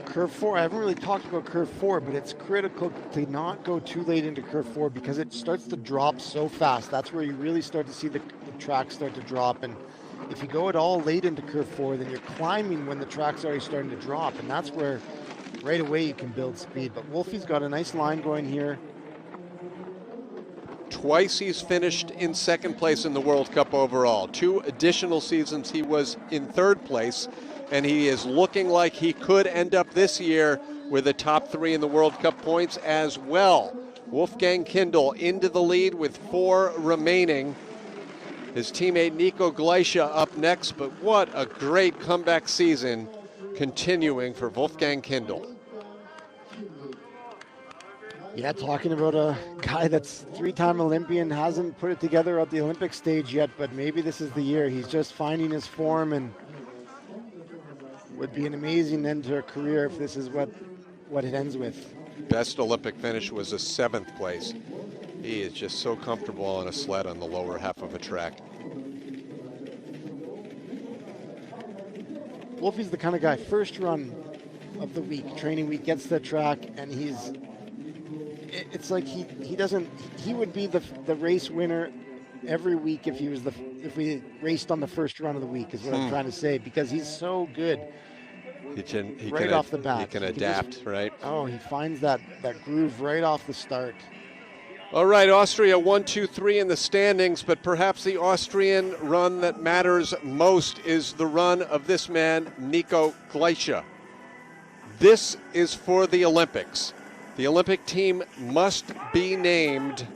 Speaker 2: Curve 4, I haven't really talked about curve 4, but it's critical to not go too late into curve 4 because it starts to drop so fast. That's where you really start to see the track start to drop. And if you go at all late into curve 4, then you're climbing when the track's already starting to drop. And that's where right away you can build speed. But Wolfie's got a nice line going here.
Speaker 1: Twice he's finished in 2nd place in the World Cup overall. 2 additional seasons he was in 3rd place, and he is looking like he could end up this year with the top 3 in the World Cup points as well. Wolfgang Kendall into the lead with 4 remaining. His teammate Nico Glacia up next, but what a great comeback season continuing for Wolfgang Kendall.
Speaker 2: Yeah, talking about a guy that's 3-time Olympian, hasn't put it together at the Olympic stage yet, but maybe this is the year. He's just finding his form, and would be an amazing end to a career if this is what it ends with.
Speaker 1: Best Olympic finish was a 7th place. He is just so comfortable on a sled on the lower half of a track.
Speaker 2: Wolfie's the kind of guy, first run of the week, training week, gets the track, and it's like he would be the race winner every week if we raced on the first run of the week is what I'm trying to say, because he's so good. Right off the bat.
Speaker 1: He can adapt, right?
Speaker 2: Oh, he finds that groove right off the start.
Speaker 1: All right, Austria 1, 2, 3 in the standings, but perhaps the Austrian run that matters most is the run of this man, Nico Glacia. This is for the Olympics. The Olympic team must be named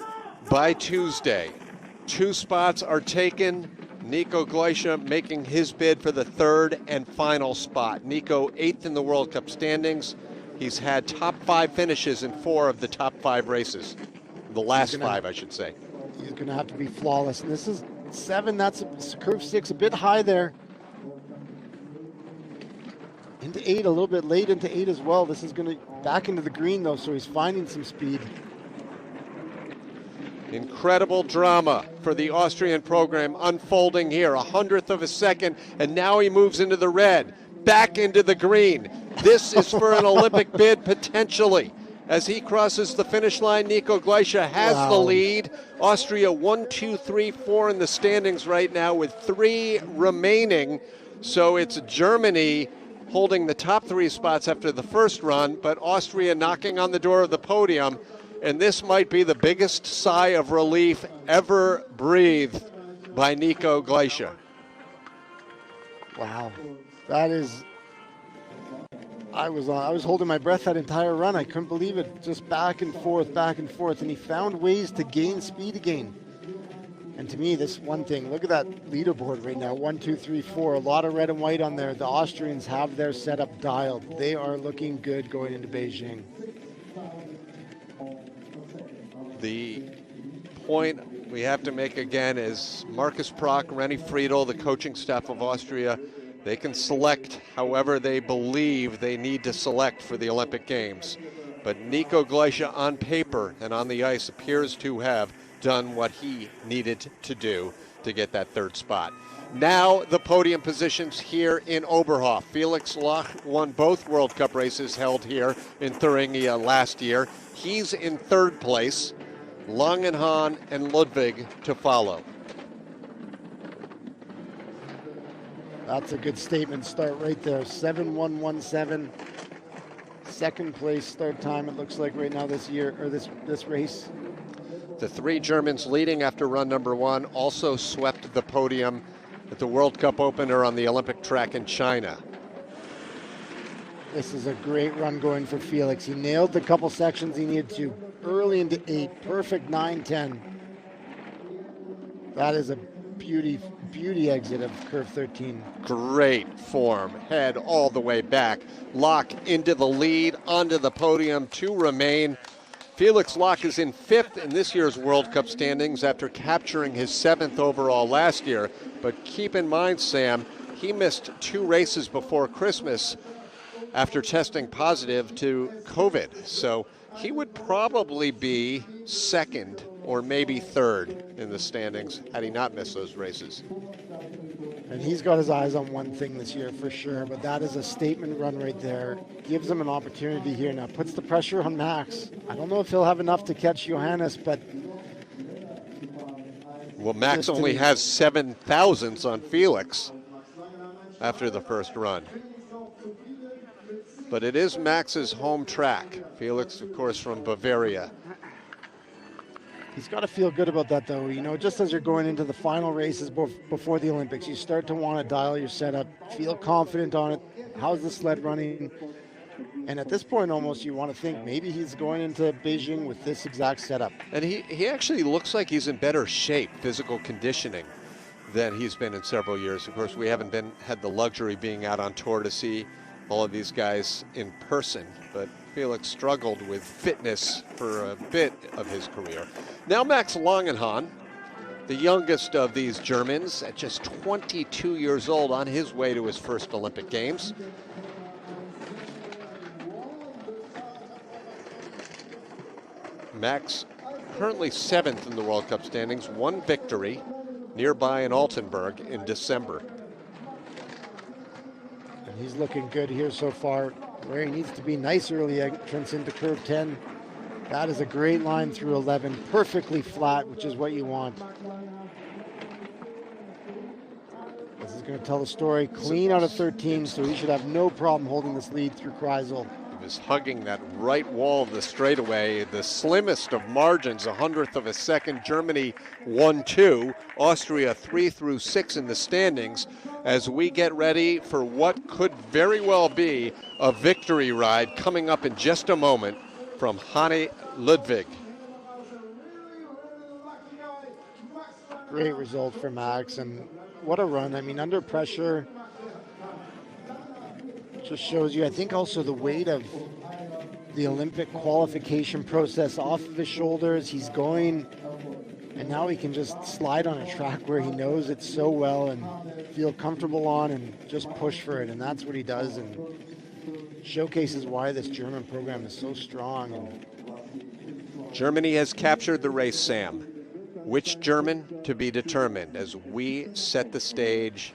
Speaker 1: by Tuesday. 2 spots are taken. Nico Glacia making his bid for the 3rd and final spot. Nico 8th in the World Cup standings. He's had top 5 finishes in 4 of the top 5 races. The last 5, I should say.
Speaker 2: He's going to have to be flawless. And this is 7. That's curve 6, a bit high there. Into 8, a little bit late into 8 as well. This is going to back into the green, though, so he's finding some speed.
Speaker 1: Incredible drama for the Austrian program unfolding here. 100th of a second, and now he moves into the red, back into the green. This is for an Olympic bid, potentially. As he crosses the finish line, Nico Glacia has the lead. Austria 1, 2, 3, 4 in the standings right now with 3 remaining. So it's Germany holding the top 3 spots after the first run, but Austria knocking on the door of the podium. And this might be the biggest sigh of relief ever breathed by Nico Glacia.
Speaker 2: Wow, that is. I was holding my breath that entire run. I couldn't believe it. Just back and forth, and he found ways to gain speed again. And to me, this one thing, look at that leaderboard right now, 1, 2, 3, 4, a lot of red and white on there. The Austrians have their setup dialed. They are looking good going into Beijing.
Speaker 1: The point we have to make again is Markus Prock, Renny Friedel, the coaching staff of Austria, they can select however they believe they need to select for the Olympic Games. But Nico Glacia on paper and on the ice appears to have done what he needed to do to get that 3rd spot. Now the podium positions here in Oberhof. Felix Loch won both World Cup races held here in Thuringia last year. He's in 3rd place. Longanhan and Ludwig to follow.
Speaker 2: That's a good statement start right there. 7-1-1-7. 2nd place start time, it looks like right now this year, or this race.
Speaker 1: The 3 Germans leading after run number 1 also swept the podium at the World Cup opener on the Olympic track in China.
Speaker 2: This is a great run going for Felix. He nailed the couple sections he needed to. Early into 8, perfect 9-10. That is a beauty exit of curve 13.
Speaker 1: Great form, head all the way back. Lock into the lead, onto the podium, 2 remain. Felix Loch is in 5th in this year's World Cup standings after capturing his 7th overall last year. But keep in mind, Sam, he missed 2 races before Christmas after testing positive to COVID. So he would probably be 2nd or maybe 3rd in the standings had he not missed those races.
Speaker 2: And he's got his eyes on one thing this year for sure, but that is a statement run right there. Gives him an opportunity here now, puts the pressure on Max. I don't know if he'll have enough to catch Johannes, but...
Speaker 1: Well, Max only has 7,000s on Felix after the first run. But it is Max's home track. Felix, of course, from Bavaria.
Speaker 2: He's got to feel good about that, though. You know, just as you're going into the final races before the Olympics, you start to want to dial your setup, feel confident on it. How's the sled running? And at this point, almost, you want to think maybe he's going into Beijing with this exact setup.
Speaker 1: And he actually looks like he's in better shape, physical conditioning, than he's been in several years. Of course, we haven't had the luxury being out on tour to see all of these guys in person, but Felix struggled with fitness for a bit of his career. Now Max Longanhan, the youngest of these Germans, at just 22 years old, on his way to his first Olympic Games. Max currently 7th in the World Cup standings, 1 victory nearby in Altenburg in December.
Speaker 2: And he's looking good here so far, where he needs to be. Nice early entrance into curve 10. That is a great line through 11, perfectly flat, which is what you want. This is going to tell the story. Clean out of 13, so he should have no problem holding this lead through Kreisel.
Speaker 1: He was hugging that right wall of the straightaway, the slimmest of margins, 100th of a second. Germany 1-2, Austria 3 through 6 in the standings, as we get ready for what could very well be a victory ride coming up in just a moment from Johannes Ludwig.
Speaker 2: Great result for Max, and what a run. I mean, under pressure, just shows you, I think, also the weight of the Olympic qualification process off of his shoulders. He's going, and now he can just slide on a track where he knows it so well and feel comfortable on and just push for it, and that's what he does, and showcases why this German program is so strong. And
Speaker 1: Germany has captured the race, Sam. Which German to be determined as we set the stage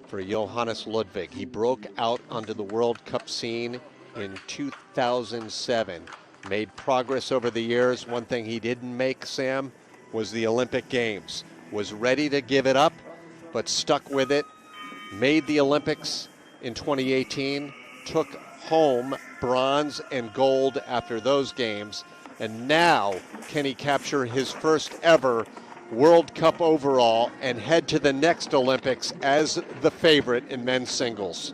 Speaker 1: for Johannes Ludwig. He broke out onto the World Cup scene in 2007, made progress over the years. One thing he didn't make, Sam, was the Olympic Games. Was ready to give it up, but stuck with it. Made the Olympics in 2018, took home bronze and gold after those games, and now can he capture his first ever World Cup overall and head to the next Olympics as the favorite in men's singles?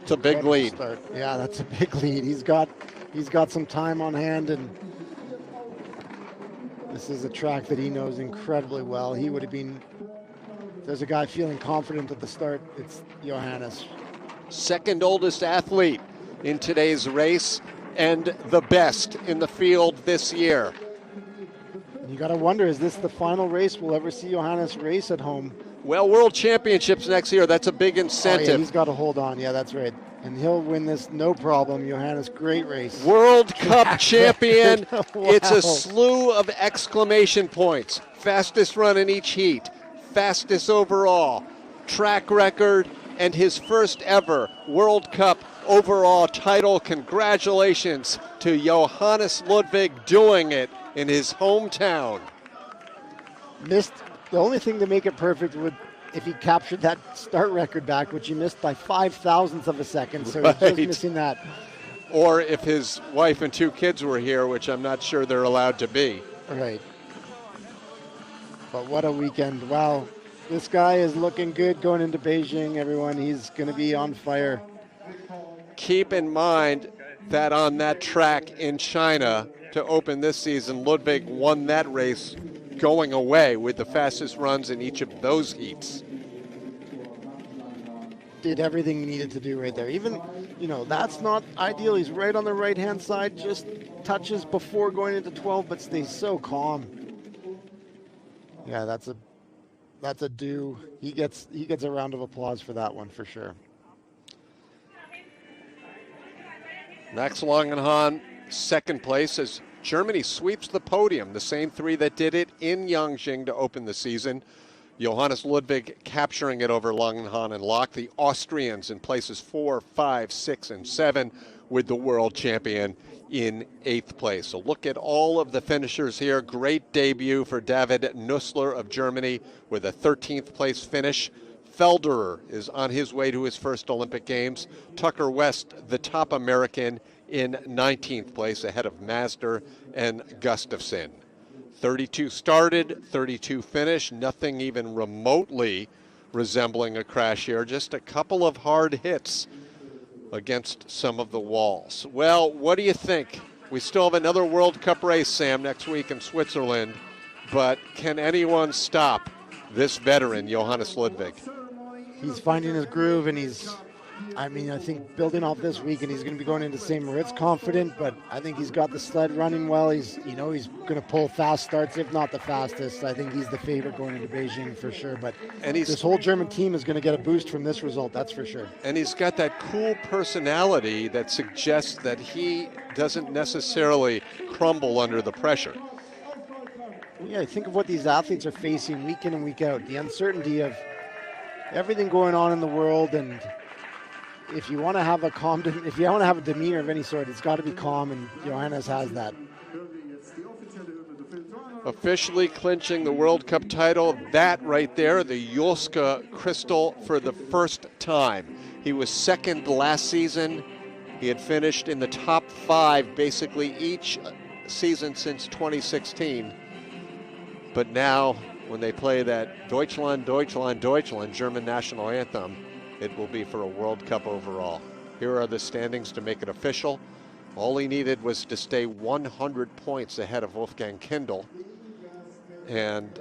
Speaker 1: It's a big lead.
Speaker 2: Yeah, that's a big lead. He's got some time on hand, and this is a track that he knows incredibly well. He would have been, if there's a guy feeling confident at the start, it's Johannes.
Speaker 1: Second oldest athlete in today's race and the best in the field this year.
Speaker 2: You got to wonder, is this the final race we'll ever see Johannes race at home?
Speaker 1: Well, World Championships next year, that's a big incentive.
Speaker 2: Oh, yeah, he's got to hold on. Yeah, that's right. And he'll win this, no problem. Johannes, great race.
Speaker 1: World Cup champion.
Speaker 2: Wow.
Speaker 1: It's a slew of exclamation points. Fastest run in each heat, fastest overall, track record, and his first ever World Cup overall title. Congratulations to Johannes Ludwig doing it in his hometown.
Speaker 2: Missed, the only thing to make it perfect would if he captured that start record back, which he missed by 5,000ths of a second, so
Speaker 1: right.
Speaker 2: He's just missing that.
Speaker 1: Or if his wife and 2 kids were here, which I'm not sure they're allowed to be.
Speaker 2: Right. But what a weekend. Wow. This guy is looking good going into Beijing, everyone. He's going to be on fire.
Speaker 1: Keep in mind that on that track in China to open this season, Ludwig won that race going away with the fastest runs in each of those heats.
Speaker 2: Did everything he needed to do right there. Even, you know, that's not ideal. He's right on the right-hand side, just touches before going into 12, but stays so calm. Yeah, that's a do. He gets a round of applause for that one for sure.
Speaker 1: Max Longanhan, second place as Germany sweeps the podium, the same 3 that did it in Yangjing to open the season. Johannes Ludwig capturing it over Longanhan and Locke. The Austrians in places 4, 5, 6, and 7 with the world champion in 8th place. So look at all of the finishers here. Great debut for David Nussler of Germany with a 13th place finish. Felderer is on his way to his first Olympic Games. Tucker West, the top American, in 19th place ahead of Mazdar and Gustafson. 32 started, 32 finished, nothing even remotely resembling a crash here, just a couple of hard hits against some of the walls. Well, what do you think? We still have another World Cup race, Sam, next week in Switzerland, but can anyone stop this veteran, Johannes Ludwig?
Speaker 2: He's finding his groove, and I think building off this week, and he's going to be going into St. Moritz confident, but I think he's got the sled running well. He's going to pull fast starts, if not the fastest. I think he's the favorite going into Beijing for sure, but this whole German team is going to get a boost from this result, that's for sure.
Speaker 1: And he's got that cool personality that suggests that he doesn't necessarily crumble under the pressure.
Speaker 2: Yeah, think of what these athletes are facing week in and week out, the uncertainty of everything going on in the world, and if you want to have a if you want to have a demeanor of any sort, it's got to be calm, and Johannes has that.
Speaker 1: Officially clinching the World Cup title, that right there, the Yulska Crystal for the first time. He was second last season. He had finished in the top 5 basically each season since 2016. But now, when they play that Deutschland, Deutschland, Deutschland German national anthem, it will be for a World Cup overall. Here are the standings to make it official. All he needed was to stay 100 points ahead of Wolfgang Kendall. And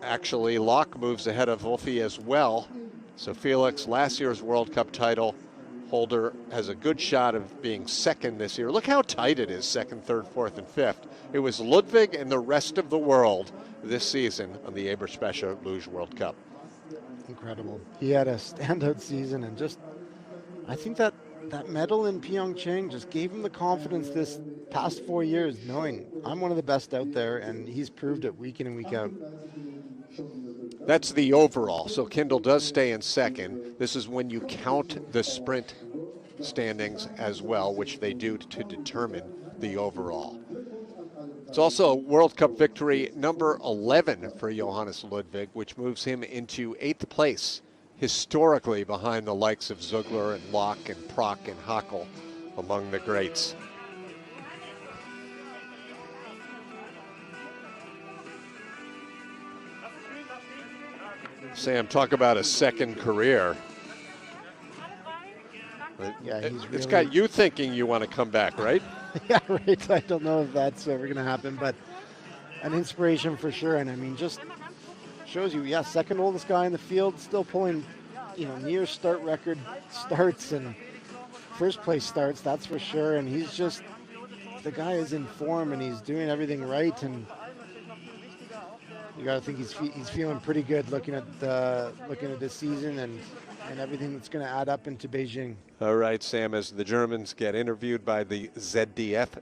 Speaker 1: actually, Locke moves ahead of Wolfie as well. So Felix, last year's World Cup title holder, has a good shot of being second this year. Look how tight it is, second, third, fourth, and fifth. It was Ludwig and the rest of the world this season on the Eberspecher Luge World Cup.
Speaker 2: Incredible. He had a standout season, and just, I think that medal in Pyeongchang just gave him the confidence this past 4 years, knowing I'm one of the best out there, and he's proved it week in and week out.
Speaker 1: That's the overall. So Kendall does stay in second. This is when you count the sprint standings as well, which they do to determine the overall. It's also a World Cup victory number 11 for Johannes Ludwig, which moves him into 8th place, historically behind the likes of Zugler and Locke and Prock and Hackel among the greats. Sam, talk about a second career.
Speaker 2: Yeah,
Speaker 1: it's got you thinking you want to come back, right?
Speaker 2: Yeah, right. I don't know if that's ever going to happen, but an inspiration for sure. And I mean, just shows you, yeah, second oldest guy in the field, still pulling, near start record starts and first place starts, that's for sure. And he's just, the guy is in form and he's doing everything right. And you got to think he's feeling pretty good looking at this season and everything that's going to add up into Beijing.
Speaker 1: All right, Sam, as the Germans get interviewed by the ZDF